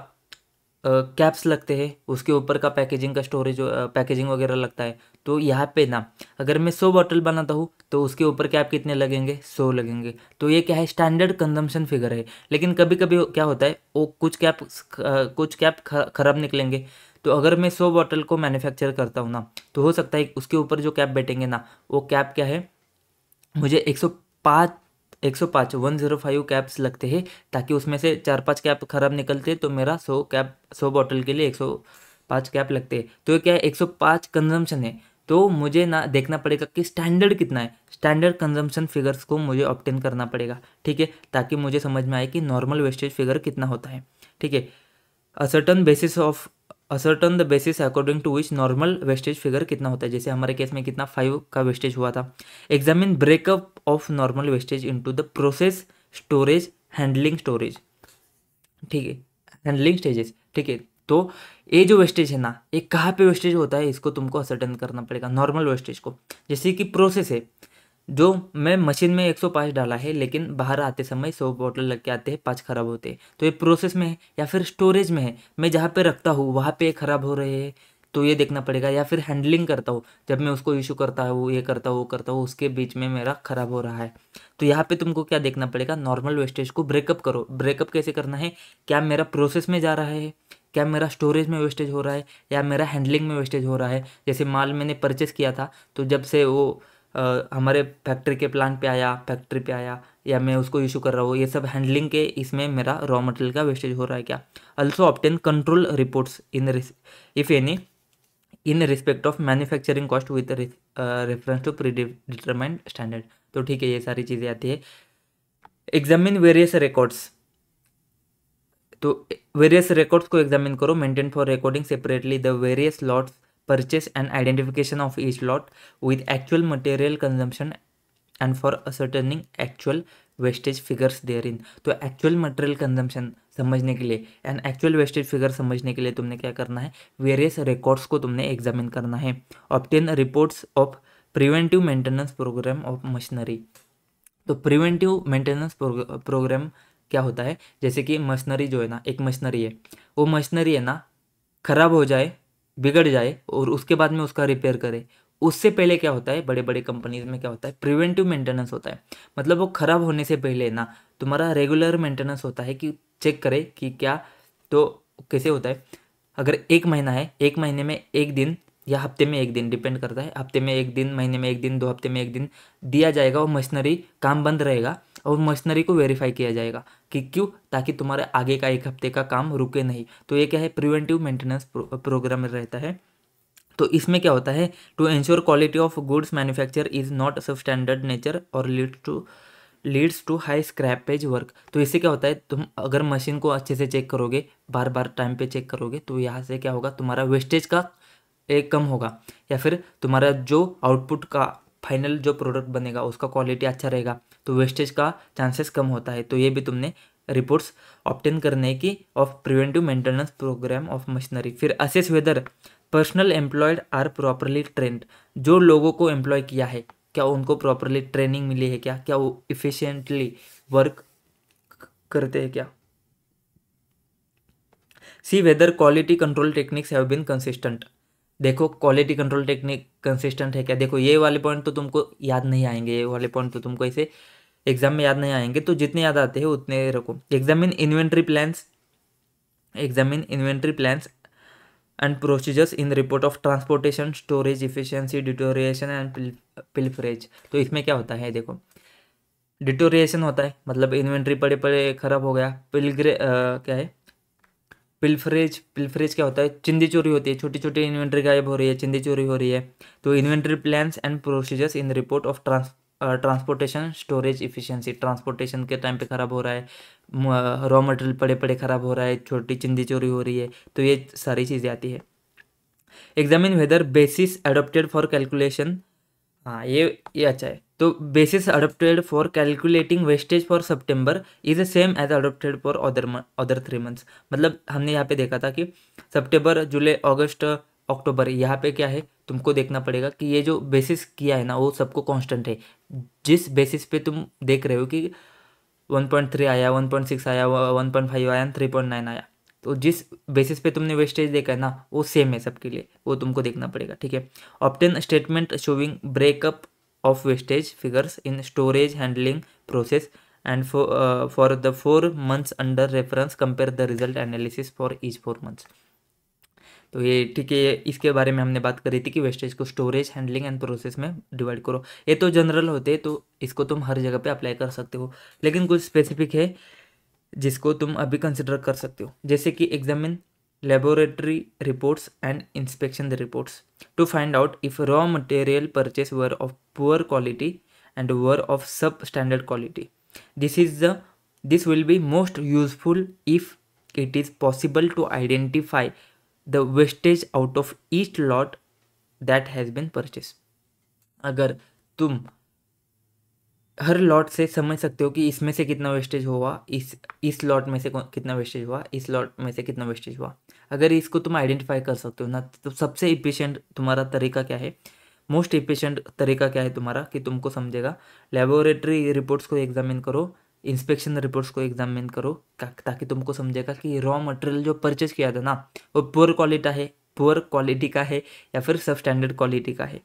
Speaker 1: कैप्स लगते हैं, उसके ऊपर का पैकेजिंग का स्टोरेज पैकेजिंग वगैरह लगता है। तो यहाँ पे ना, अगर मैं 100 बोतल बनाता हूँ तो उसके ऊपर कैप कितने लगेंगे, 100 लगेंगे। तो ये क्या है, स्टैंडर्ड कंजम्पशन फिगर है। लेकिन कभी कभी क्या होता है, वो कुछ कैप खराब निकलेंगे। तो अगर मैं 100 बोतल को मैन्युफैक्चर करता हूँ ना, तो हो सकता है उसके ऊपर जो कैप बैठेंगे ना, वो कैप क्या है, मुझे 105 105 कैप्स लगते हैं, ताकि उसमें से 4-5 कैप खराब निकलते तो मेरा 100 बोतल के लिए 105 कैप लगते हैं। तो ये क्या है, 105 कंजम्पशन है। तो मुझे ना देखना पड़ेगा कि स्टैंडर्ड कितना है, स्टैंडर्ड कंजम्पशन फिगर्स को मुझे ऑब्टेन करना पड़ेगा। ठीक है, ताकि मुझे समझ में आए कि नॉर्मल वेस्टेज फिगर कितना होता है। ठीक है, ascertain basis of ascertain the basis according to which normal wastage figure कितना होता है। जैसे हमारे केस में कितना 5 का वेस्टेज हुआ था। Examine breakup of normal wastage into the process, storage, handling, storage. ठीक है, हैंडलिंग स्टेजेस। ठीक है, तो ये जो वेस्टेज है ना, ये कहाँ पे वेस्टेज होता है, इसको तुमको असर्टन करना पड़ेगा, नॉर्मल वेस्टेज को। जैसे कि प्रोसेस है, जो मैं मशीन में 105 डाला है, लेकिन बाहर आते समय 100 बोतल लग के आते हैं, 5 खराब होते हैं, तो ये प्रोसेस में है। या फिर स्टोरेज में है, मैं जहाँ पे रखता हूँ वहाँ पे खराब हो रहे हैं, तो ये देखना पड़ेगा। या फिर हैंडलिंग करता हूँ, जब मैं उसको इशू करता हूँ, ये करता हूँ, वो करता हूँ, उसके बीच में मेरा खराब हो रहा है। तो यहाँ पे तुमको क्या देखना पड़ेगा, नॉर्मल वेस्टेज को ब्रेकअप करो। ब्रेकअप कैसे करना है, क्या मेरा प्रोसेस में जा रहा है, क्या मेरा स्टोरेज में वेस्टेज हो रहा है, या मेरा हैंडलिंग में वेस्टेज हो रहा है। जैसे माल मैंने परचेस किया था, तो जब से वो हमारे फैक्ट्री के प्लांट पे आया, फैक्ट्री पे आया, या मैं उसको इशू कर रहा हूँ, ये सब हैंडलिंग के इसमें मेरा रॉ मटेरियल का वेस्टेज हो रहा है क्या। Also obtain control reports if any in respect of manufacturing cost with reference to predetermined standard. तो ठीक है, ये सारी चीज़ें आती है। एग्जामिन वेरियस रिकॉर्ड्स, तो वेरियस रिकॉर्ड्स को एग्जामिन करो। Maintain for recording separately the various lots purchase and identification of each lot with actual material consumption and for ascertaining actual wastage figures therein. तो actual material consumption समझने के लिए and actual wastage figure समझने के लिए तुमने क्या करना है, वेरियस रिकॉर्ड्स को तुमने एग्जामिन करना है। Obtain reports of preventive maintenance programme of machinery. तो प्रिवेंटिव मेंटेनेंस प्रोग्राम क्या होता है, जैसे कि मशीनरी जो है ना, एक मशीनरी है, वो मशीनरी है ना खराब हो जाए, बिगड़ जाए, और उसके बाद में उसका रिपेयर करे, उससे पहले क्या होता है, बड़े बड़े कंपनीज में क्या होता है, प्रिवेंटिव मेंटेनेंस होता है। मतलब वो खराब होने से पहले ना तुम्हारा रेगुलर मेंटेनेंस होता है, कि चेक करे कि क्या। तो कैसे होता है, अगर 1 महीना है, 1 महीने में 1 दिन या हफ्ते में 1 दिन, डिपेंड करता है, हफ्ते में 1 दिन, महीने में 1 दिन, 2 हफ्ते में 1 दिन दिया जाएगा, वो मशीनरी काम बंद रहेगा, और मशीनरी को वेरीफाई किया जाएगा कि क्यों, ताकि तुम्हारे आगे का 1 हफ्ते का काम रुके नहीं। तो ये क्या है, प्रिवेंटिव मेंटेनेंस प्रोग्राम रहता है। तो इसमें क्या होता है, to ensure quality of goods manufacture is not substandard nature और leads to high scrapage work. तो इससे क्या होता है, तुम अगर मशीन को अच्छे से चेक करोगे, बार बार टाइम पे चेक करोगे, तो यहाँ से क्या होगा, तुम्हारा वेस्टेज का एक कम होगा, या फिर तुम्हारा जो आउटपुट का फाइनल जो प्रोडक्ट बनेगा उसका क्वालिटी अच्छा रहेगा, तो वेस्टेज का चांसेस कम होता है। तो ये भी तुमने रिपोर्ट्स ऑब्टेन करने की of preventive maintenance programme of machinery. फिर assess whether personnel employed are properly trained, जो लोगों को एम्प्लॉय किया है क्या उनको प्रॉपरली ट्रेनिंग मिली है, क्या वो इफिशिएंटली वर्क करते हैं क्या। See whether quality control techniques have been consistent, देखो क्वालिटी कंट्रोल टेक्निक कंसिस्टेंट है क्या। देखो ये वाले पॉइंट तो तुमको याद नहीं आएंगे, ये वाले पॉइंट तो तुमको ऐसे एग्जाम में याद नहीं आएंगे, तो जितने याद आते हैं उतने रखो। Examine inventory plans, examine inventory plans and procedures in report of transportation storage efficiency deterioration and pilferage. तो इसमें क्या होता है, देखो डिटोरिएशन होता है मतलब इन्वेंट्री पड़े पड़े खराब हो गया। क्या है पिलफरेज, पिलफरेज क्या होता है, चिंदी चोरी होती है, छोटी छोटी इन्वेंट्री गायब हो रही है, चिंदी चोरी हो रही है। तो inventory plans and procedures in report of transportation storage efficiency, transportation के टाइम पे ख़राब हो रहा है, रॉ मटेरियल पड़े पड़े ख़राब हो रहा है, छोटी चिंदी चोरी हो रही है, तो ये सारी चीज़ें आती है। Examine whether basis adopted for calculation, हाँ ये अच्छा है। तो basis adopted for calculating wastage for September is same as adopted for other 3 months, मतलब हमने यहाँ पे देखा था कि सितंबर जुलाई अगस्त अक्टूबर, यहाँ पे क्या है तुमको देखना पड़ेगा कि ये जो बेसिस किया है ना वो सबको कांस्टेंट है। जिस बेसिस पे तुम देख रहे हो कि 1.3 आया, 1.6 आया, 1.5 आया, 3.9 आया, तो जिस बेसिस पे तुमने वेस्टेज देखा है ना वो सेम है सबके लिए, वो तुमको देखना पड़ेगा, ठीक है। Obtain statement showing breakup of wastage figures in storage handling process and for the 4 months under reference compare the result analysis for each 4 months। तो ये ठीक है, इसके बारे में हमने बात करी थी कि वेस्टेज को स्टोरेज हैंडलिंग एंड प्रोसेस में डिवाइड करो। ये तो जनरल होते हैं, तो इसको तुम हर जगह पे अप्लाई कर सकते हो, लेकिन कुछ स्पेसिफिक है जिसको तुम अभी कंसिडर कर सकते हो, जैसे कि examine laboratory reports and inspection reports to find out if raw material purchase were of poor quality and were of substandard quality. This will be most useful इफ it is possible to identify the wastage out of each lot that has been purchased। अगर तुम हर lot से समझ सकते हो कि इसमें से कितना वेस्टेज हुआ, इस लॉट में से कितना वेस्टेज हुआ, इस लॉट में से कितना वेस्टेज हुआ, अगर इसको तुम आइडेंटिफाई कर सकते हो ना, तो सबसे इफिशिएंट तुम्हारा तरीका क्या है, मोस्ट इफिशिएंट तरीका क्या है तुम्हारा कि तुमको समझेगा, लेबोरेटरी रिपोर्ट्स को एग्जामिन करो, इंस्पेक्शन रिपोर्ट्स को एग्जामिन करो, ताकि तुमको समझेगा कि रॉ मटेरियल जो परचेज किया था ना वो पुअर क्वालिटी का है या फिर सब स्टैंडर्ड क्वालिटी का है।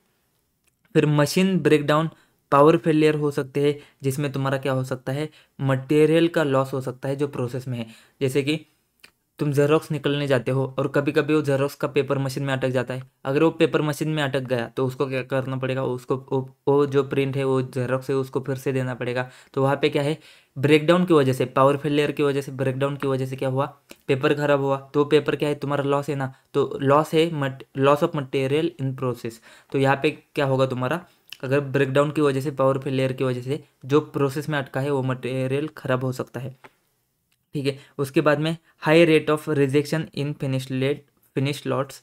Speaker 1: फिर मशीन ब्रेकडाउन, पावर फेलियर हो सकते हैं, जिसमें तुम्हारा क्या हो सकता है, मटेरियल का लॉस हो सकता है जो प्रोसेस में है। जैसे कि तुम जेरोक्स निकलने जाते हो और कभी कभी वो जेरोक्स का पेपर मशीन में अटक जाता है, अगर वो पेपर मशीन में अटक गया तो उसको क्या करना पड़ेगा, उसको वो जो प्रिंट है, वो जेरोक्स है, उसको फिर से देना पड़ेगा। तो वहाँ पे क्या है, ब्रेकडाउन की वजह से, पावर फेलियर की वजह से, ब्रेकडाउन की वजह से क्या हुआ, पेपर खराब हुआ, तो पेपर क्या है तुम्हारा लॉस है ना, तो लॉस है loss of material in process. तो यहाँ पे क्या होगा तुम्हारा, अगर ब्रेकडाउन की वजह से, पावर फेलियर की वजह से जो प्रोसेस में अटका है वो मटेरियल खराब हो सकता है, ठीक है। उसके बाद में high rate of rejection in finish lots,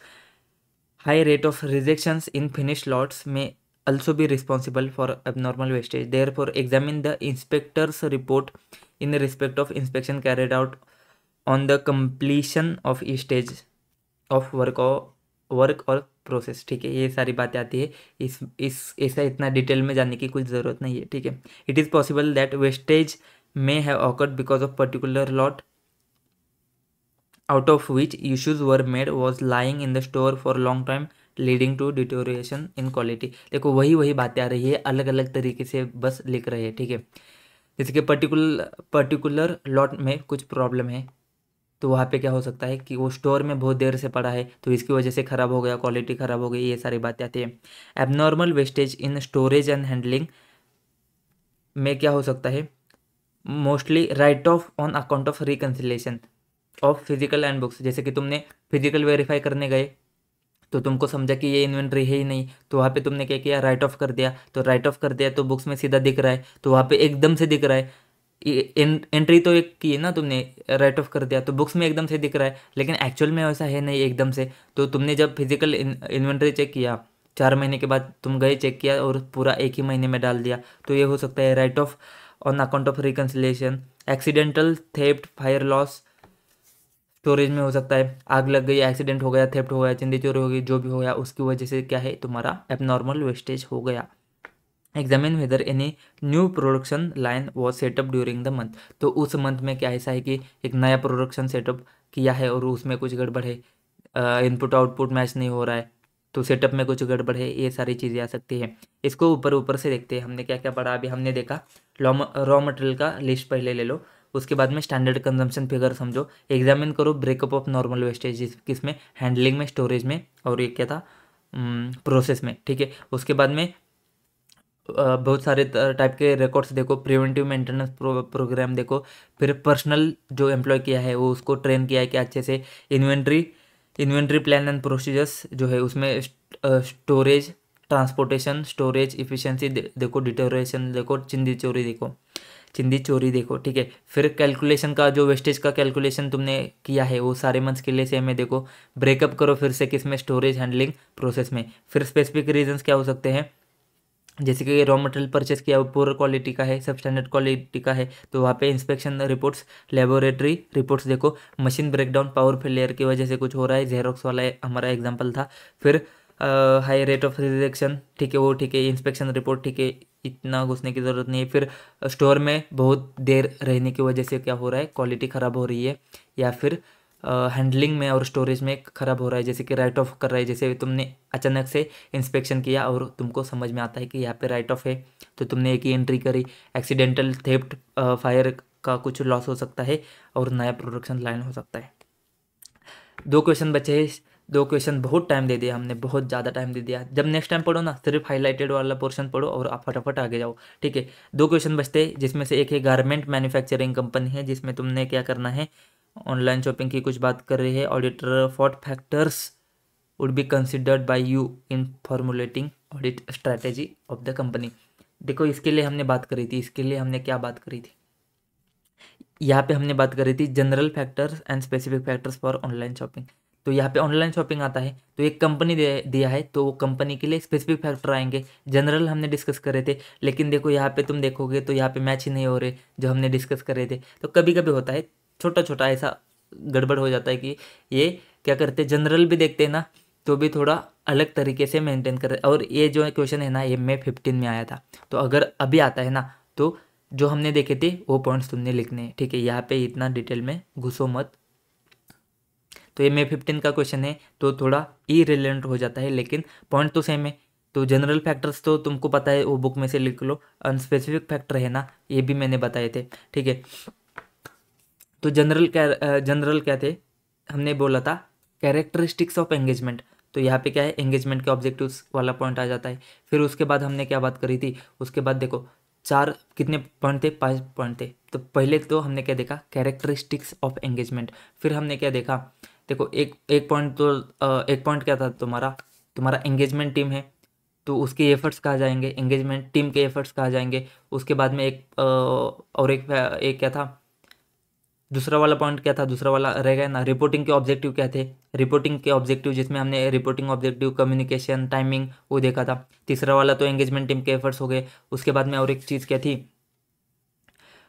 Speaker 1: high rate of rejections in finish lots में also be responsible for abnormal wastage, therefore examine the inspector's report in respect of inspection carried out on the completion of each stage of work और process, ठीक है। ये सारी बातें आती है, इस ऐसा इतना डिटेल में जाने की कुछ ज़रूरत नहीं है, ठीक है। It is possible that wastage may have occurred because of particular lot out of which issues were made was lying in the store for long time leading to deterioration in quality। देखो वही बातें आ रही है, अलग अलग तरीके से बस लिख रहे हैं, ठीक है। जैसे कि पर्टिकुलर लॉट में कुछ प्रॉब्लम है, तो वहाँ पे क्या हो सकता है कि वो स्टोर में बहुत देर से पड़ा है, तो इसकी वजह से ख़राब हो गया, क्वालिटी ख़राब हो गई, ये सारी बातें आती है। Abnormal wastage in storage and handling में क्या हो सकता है, mostly right of on account of reconciliation of physical and books. जैसे कि तुमने फिजिकल वेरीफाई करने गए तो तुमको समझा कि ये इन्वेंट्री है ही नहीं, तो वहाँ पे तुमने क्या किया, राइट ऑफ कर दिया, तो राइट ऑफ कर दिया तो बुक्स में सीधा दिख रहा है, तो वहाँ पे एकदम से दिख रहा है, एंट्री तो एक की है ना तुमने, राइट ऑफ कर दिया तो बुक्स में एकदम से दिख रहा है, लेकिन एक्चुअल में वैसा है नहीं एकदम से। तो तुमने जब फिजिकल इन्वेंट्री चेक किया 4 महीने के बाद तुम गए चेक किया और पूरा एक ही महीने में डाल दिया, तो ये हो सकता है right of on account of reconciliation. Accidental theft, fire loss, storage में हो सकता है आग लग गई, एक्सीडेंट हो गया, थेफ्ट हो गया, चिंदी चोरी हो गई, जो भी हो गया उसकी वजह से क्या है तुम्हारा एबनॉर्मल वेस्टेज हो गया। Examine whether any new production line was setup during the month. तो उस मंथ में क्या ऐसा है कि एक नया प्रोडक्शन सेटअप किया है और उसमें कुछ गड़बड़ है, इनपुट आउटपुट मैच नहीं हो रहा है, तो सेटअप में कुछ गड़बड़ है, ये सारी चीज़ें आ सकती हैं। इसको ऊपर ऊपर से देखते हैं हमने क्या क्या पढ़ा। अभी हमने देखा रॉ मटेरियल का लिस्ट पहले ले लो, उसके बाद में स्टैंडर्ड कंजम्पशन फिगर समझो, एग्जामिन करो ब्रेकअप ऑफ नॉर्मल वेस्टेज किसमें, हैंडलिंग में, स्टोरेज में, और ये क्या था प्रोसेस में। ठीक है, उसके बाद में बहुत सारे टाइप के रिकॉर्ड्स देखो, प्रिवेंटिव मेंटेनेंस प्रोग्राम देखो, फिर पर्सनल जो एम्प्लॉय किया है वो उसको ट्रेन किया है कि अच्छे से इन्वेंट्री प्लान एंड प्रोसीजर्स जो है उसमें स्टोरेज, ट्रांसपोर्टेशन, स्टोरेज इफिशिएंसी देखो, डिटोरेशन देखो, चिंदी चोरी देखो। ठीक है, फिर कैलकुलेशन का जो वेस्टेज का कैलकुलेशन तुमने किया है वो सारे मंथ्स के लिए सेम है देखो, ब्रेकअप करो फिर से किसमें, स्टोरेज, हैंडलिंग, प्रोसेस में। फिर स्पेसिफिक रीजंस क्या हो सकते हैं, जैसे कि रॉ मटेरियल परचेस किया वो पुअर क्वालिटी का है, सब स्टैंडर्ड क्वालिटी का है, तो वहाँ पे इंस्पेक्शन रिपोर्ट्स, लेबोरेटरी रिपोर्ट्स देखो, मशीन ब्रेकडाउन, पावर फेलियर की वजह से कुछ हो रहा है, जेरोक्स वाला हमारा एग्जांपल था। फिर हाई रेट ऑफ रिजेक्शन, ठीक है वो ठीक है, इंस्पेक्शन रिपोर्ट ठीक है, इतना घुसने की ज़रूरत नहीं है। फिर स्टोर में बहुत देर रहने की वजह से क्या हो रहा है, क्वालिटी ख़राब हो रही है, या फिर हैंडलिंग में और स्टोरेज में ख़राब हो रहा है, जैसे कि राइट ऑफ कर रहा है, जैसे तुमने अचानक से इंस्पेक्शन किया और तुमको समझ में आता है कि यहाँ पे राइट ऑफ है, तो तुमने एक ही एंट्री करी, एक्सीडेंटल थेफ्ट, फायर का कुछ लॉस हो सकता है और नया प्रोडक्शन लाइन हो सकता है। 2 क्वेश्चन बचे हैं, 2 क्वेश्चन बहुत टाइम दे दिया हमने, बहुत ज़्यादा टाइम दे दिया। जब नेक्स्ट टाइम पढ़ो ना सिर्फ हाईलाइटेड वाला पोर्शन पढ़ो और आप फटाफट आगे जाओ। ठीक है, 2 क्वेश्चन बचते हैं, जिसमें से एक है गारमेंट मैन्युफैक्चरिंग कंपनी है, जिसमें तुमने क्या करना है, ऑनलाइन शॉपिंग की कुछ बात कर रही है, auditor what factors would be considered bye you in formulating audit strategy of the company. देखो इसके लिए हमने बात करी थी, इसके लिए हमने क्या बात करी थी, यहाँ पे हमने बात करी थी general factors and specific factors for online shopping. तो यहाँ पे ऑनलाइन शॉपिंग आता है तो एक कंपनी दिया है, तो वो कंपनी के लिए स्पेसिफिक फैक्टर आएंगे, जनरल हमने डिस्कस करे थे, लेकिन देखो यहाँ पे तुम देखोगे तो यहाँ पे मैच ही नहीं हो रहे जो हमने डिस्कस करे थे। तो कभी कभी होता है छोटा छोटा ऐसा गड़बड़ हो जाता है कि ये क्या करते, जनरल भी देखते हैं ना तो भी थोड़ा अलग तरीके से मेंटेन कर। और ये जो क्वेश्चन है ना ये May 15 में आया था, तो अगर अभी आता है ना तो जो हमने देखे थे वो पॉइंट्स तुमने लिखने हैं। ठीक है, यहाँ पे इतना डिटेल में घुसो मत। तो ये May 15 का क्वेश्चन है तो थोड़ा इरेलेवेंट हो जाता है, लेकिन पॉइंट तो सेम है। तो जनरल फैक्टर्स तो तुमको पता है, वो बुक में से लिख लो, अनस्पेसिफिक फैक्टर है ना ये भी मैंने बताए थे। ठीक है, तो जनरल क्या थे, हमने बोला था कैरेक्टरिस्टिक्स ऑफ एंगेजमेंट। तो यहाँ पे क्या है, एंगेजमेंट के ऑब्जेक्टिव्स वाला पॉइंट आ जाता है। फिर उसके बाद हमने क्या बात करी थी, उसके बाद देखो चार कितने पॉइंट थे, 5 पॉइंट थे। तो पहले तो हमने क्या देखा, कैरेक्टरिस्टिक्स ऑफ एंगेजमेंट। फिर हमने क्या देखा, देखो एक एक पॉइंट तो एक पॉइंट क्या था तुम्हारा, तुम्हारा एंगेजमेंट टीम है तो उसके एफर्ट्स कहा जाएंगे, एंगेजमेंट टीम के एफर्ट्स कहा जाएंगे। उसके बाद में एक और एक क्या था, दूसरा वाला पॉइंट क्या था, दूसरा वाला रह गया ना, रिपोर्टिंग के ऑब्जेक्टिव क्या थे, रिपोर्टिंग के ऑब्जेक्टिव जिसमें हमने रिपोर्टिंग ऑब्जेक्टिव, कम्युनिकेशन, टाइमिंग वो देखा था। तीसरा वाला तो एंगेजमेंट टीम के एफर्ट्स हो गए। उसके बाद में और एक चीज़ क्या थी,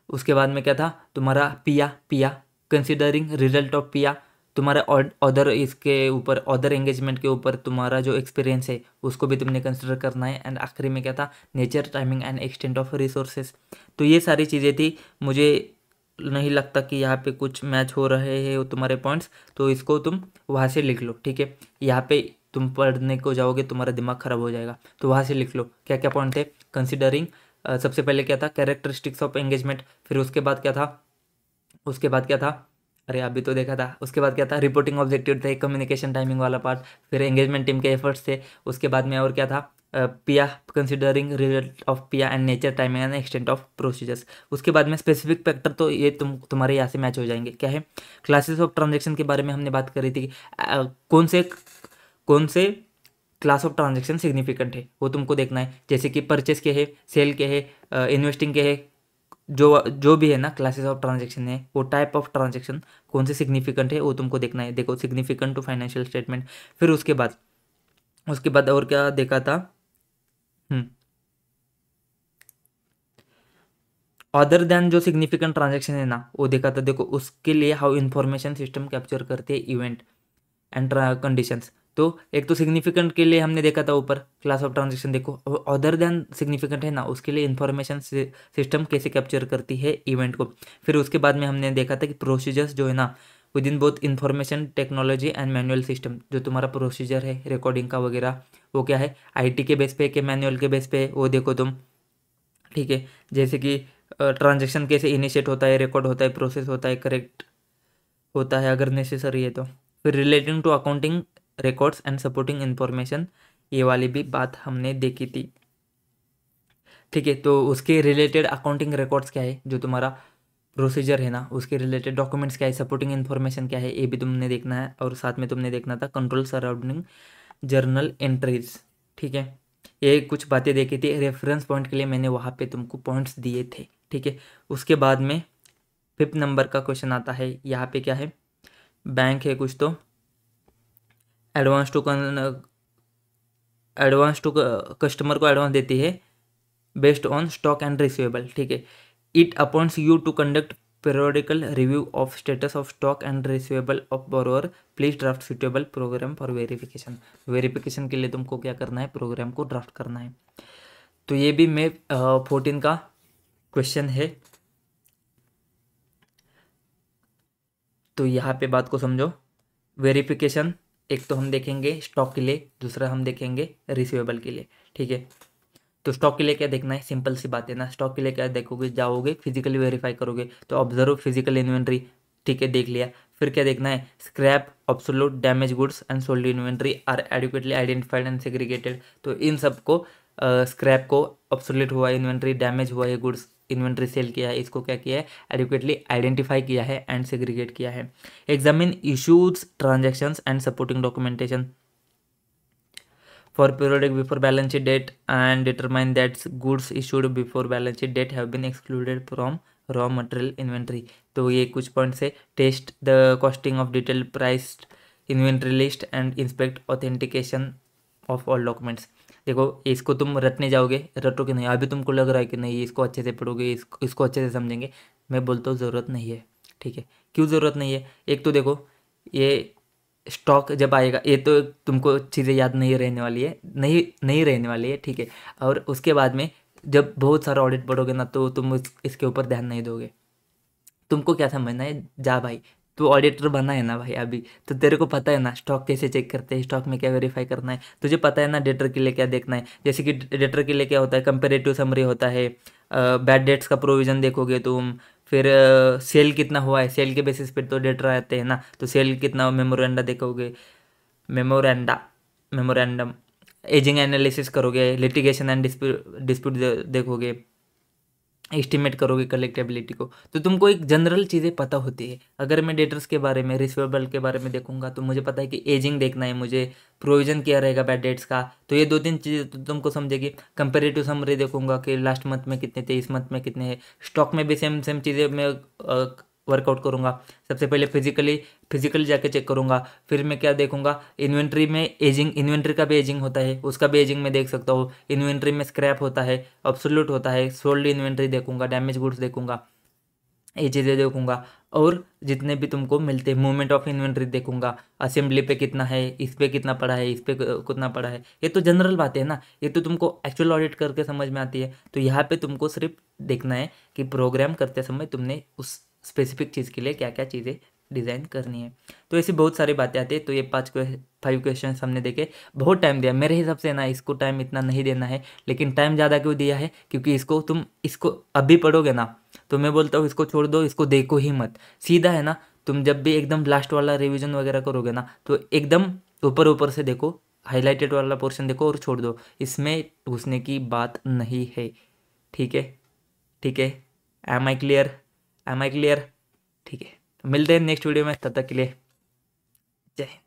Speaker 1: उसके बाद में क्या था तुम्हारा पिया, कंसिडरिंग रिजल्ट ऑफ पिया, तुम्हारा अदर इसके ऊपर, अदर एंगेजमेंट के ऊपर तुम्हारा जो एक्सपीरियंस है उसको भी तुमने कंसिडर करना है। एंड आखिरी में क्या था, nature, timing and extent of resources. तो ये सारी चीज़ें थी। मुझे नहीं लगता कि यहाँ पे कुछ मैच हो रहे हैं वो तुम्हारे पॉइंट्स, तो इसको तुम वहाँ से लिख लो। ठीक है, यहाँ पे तुम पढ़ने को जाओगे तुम्हारा दिमाग खराब हो जाएगा, तो वहाँ से लिख लो क्या क्या पॉइंट थे। कंसिडरिंग, सबसे पहले क्या था, कैरेक्टरिस्टिक्स ऑफ एंगेजमेंट। फिर उसके बाद क्या था, उसके बाद क्या था, अरे अभी तो देखा था। उसके बाद क्या था, रिपोर्टिंग ऑब्जेक्टिव थे, कम्युनिकेशन टाइमिंग वाला पार्ट। फिर एंगेजमेंट टीम के एफर्ट्स थे। उसके बाद में और क्या था, पिया, कंसिडरिंग रिजल्ट ऑफ पिया and nature, timing and extent of procedures. उसके बाद में स्पेसिफिक फैक्टर, तो ये तुम्हारे यहाँ से मैच हो जाएंगे। क्या है, क्लासेस ऑफ ट्रांजेक्शन के बारे में हमने बात करी थी कि कौन से क्लास ऑफ ट्रांजेक्शन सिग्निफिकेंट है वो तुमको देखना है, जैसे कि परचेस के है, सेल के है, इन्वेस्टिंग के है, जो जो भी है ना क्लासेस ऑफ ट्रांजेक्शन है, वो टाइप ऑफ ट्रांजेक्शन कौन से सिग्निफिकेंट है वो तुमको देखना है। देखो सिग्निफिकेंट टू फाइनेंशियल स्टेटमेंट। फिर उसके बाद और क्या देखा था, हम्म अदर देन जो सिग्निफिकेंट ट्रांजेक्शन है ना वो देखा था। देखो उसके लिए हाउ इन्फॉर्मेशन सिस्टम कैप्चर करते हैं इवेंट एंड कंडीशंस। तो एक तो सिग्निफिकेंट के लिए हमने देखा था ऊपर क्लास ऑफ ट्रांजेक्शन। देखो अदर देन सिग्निफिकेंट है ना उसके लिए इन्फॉर्मेशन सिस्टम कैसे कैप्चर करती है इवेंट को। फिर उसके बाद में हमने देखा था कि प्रोसीजर्स जो है ना with in both information technology and manual system. जो तुम्हारा प्रोसीजर है रिकॉर्डिंग का वगैरह वो क्या है आईटी के बेस पे के मैनुअल के बेस पे वो देखो तुम। ठीक है, जैसे कि ट्रांजेक्शन कैसे इनिशिएट होता है, रिकॉर्ड होता है, प्रोसेस होता है, करेक्ट होता है अगर नेसेसरी है तो। फिर relating to accounting records and supporting information, ये वाली भी बात हमने देखी थी। ठीक है, तो उसके रिलेटेड अकाउंटिंग रिकॉर्ड्स क्या है, जो तुम्हारा प्रोसीजर है ना उसके रिलेटेड डॉक्यूमेंट्स क्या है, सपोर्टिंग इन्फॉर्मेशन क्या है, ये भी तुमने देखना है। और साथ में तुमने देखना था कंट्रोल सराउंडिंग जर्नल एंट्रीज। ठीक है, ये कुछ बातें देखी थी रेफरेंस पॉइंट के लिए, मैंने वहाँ पे तुमको पॉइंट्स दिए थे। ठीक है, उसके बाद में 5th नंबर का क्वेश्चन आता है। यहाँ पे क्या है, बैंक है कुछ तो एडवांस टू कस्टमर को एडवांस देती है based on stock and receivable. ठीक है, it appoints you to conduct periodical review of status of stock and receivable of borrower, please draft suitable program for verification। Verification के लिए तुमको क्या करना है, प्रोग्राम को ड्राफ्ट करना है। तो ये भी मे 14 का क्वेश्चन है। तो यहाँ पे बात को समझो। वेरिफिकेशन एक तो हम देखेंगे स्टॉक के लिए, दूसरा हम देखेंगे रिसीवेबल के लिए। ठीक है, तो स्टॉक के लिए क्या देखना है, सिंपल सी बात है ना। स्टॉक के लिए क्या देखोगे, जाओगे फिजिकली वेरीफाई करोगे तो ऑब्जर्व फिजिकल इन्वेंट्री। ठीक है, देख लिया। फिर क्या देखना है, scrap obsolete damage goods and sold inventory are adequately identified and segregated. तो इन सबको स्क्रैप को ऑब्सोल्यूट हुआ इन्वेंट्री, डैमेज हुआ है गुड्स, इन्वेंट्री सेल किया है, इसको क्या किया है एडिक्वेटली आइडेंटिफाई किया है एंड सेग्रीगेट किया है। Examine issues transactions and supporting documentation for periodic before balance sheet date and determine that goods issued before balance sheet date have been excluded from raw material inventory। तो ये कुछ points है। Test the costing of detail priced inventory list and inspect authentication of all documents. देखो इसको तुम रटने जाओगे, रटोगे नहीं। अभी तुमको लग रहा है कि नहीं इसको अच्छे से पढ़ोगे, इसको अच्छे से समझेंगे। मैं बोलता हूँ ज़रूरत नहीं है। ठीक है, क्यों ज़रूरत नहीं है, एक तो देखो ये स्टॉक जब आएगा ये तो तुमको चीज़ें याद नहीं रहने वाली है, नहीं रहने वाली है। ठीक है, और उसके बाद में जब बहुत सारा ऑडिट पढ़ोगे ना तो तुम इसके ऊपर ध्यान नहीं दोगे। तुमको क्या समझना है, जा भाई तू ऑडिटर बना है ना भाई अभी, तो तेरे को पता है ना स्टॉक कैसे चेक करते हैं, स्टॉक में क्या वेरीफाई करना है, तुझे पता है ना डेटर के लिए क्या देखना है। जैसे कि डेटर के लिए क्या होता है, कंपेरेटिव समरी होता है, बैड डेट्स का प्रोविज़न देखोगे तुम। फिर सेल कितना हुआ है, सेल के बेसिस पे तो डेटर आते हैं ना, तो सेल कितना मेमोरेंडा देखोगे, मेमोरेंडा मेमोरेंडम। एजिंग एनालिसिस करोगे, लिटिगेशन एंड डिस्प्यूट देखोगे, एस्टिमेट करोगे कलेक्टेबिलिटी को। तो तुमको एक जनरल चीज़ें पता होती है। अगर मैं डेटर्स के बारे में, रिसीवेबल के बारे में देखूंगा तो मुझे पता है कि एजिंग देखना है मुझे, प्रोविजन क्या रहेगा बैड डेट्स का। तो ये 2-3 चीज़ें तो तुमको समझेगी। कंपेरेटिव समरी देखूंगा कि लास्ट मंथ में कितने थे, इस मंथ में कितने हैं। स्टॉक में भी सेम सेम चीज़ें मैं वर्कआउट करूंगा। सबसे पहले फिजिकली जाके चेक करूंगा। फिर मैं क्या देखूंगा, इन्वेंट्री में एजिंग, इन्वेंट्री का भी एजिंग होता है, उसका भी एजिंग में देख सकता हूँ। इन्वेंट्री में स्क्रैप होता है, अब्सोल्यूट होता है, सोल्ड इन्वेंट्री देखूंगा, डैमेज गुड्स देखूंगा, ये चीज़ें देखूंगा। और जितने भी तुमको मिलते हैं मूवमेंट ऑफ इन्वेंट्री देखूंगा, असेंबली पे कितना है, इस पे कितना पड़ा है, इस पे कितना पड़ा है। ये तो जनरल बातें है ना, ये तो तुमको एक्चुअल ऑडिट करके समझ में आती है। तो यहाँ पे तुमको सिर्फ देखना है कि प्रोग्राम करते समय तुमने उस स्पेसिफिक चीज़ के लिए क्या क्या चीज़ें डिज़ाइन करनी है। तो ऐसी बहुत सारी बातें आती है। तो ये 5 क्वेश्चन हमने देखे। बहुत टाइम दिया मेरे हिसाब से ना, इसको टाइम इतना नहीं देना है। लेकिन टाइम ज़्यादा क्यों दिया है, क्योंकि इसको अभी पढ़ोगे ना तो मैं बोलता हूँ इसको छोड़ दो, इसको देखो ही मत। सीधा है ना, तुम जब भी एकदम लास्ट वाला रिवीजन वगैरह करोगे ना तो एकदम ऊपर ऊपर से देखो, हाईलाइटेड वाला पोर्शन देखो और छोड़ दो, इसमें घुसने की बात नहीं है। ठीक है, ठीक है, am I clear, am I clear. ठीक है, तो मिलते हैं नेक्स्ट वीडियो में, तब तक के लिए जय हिंद।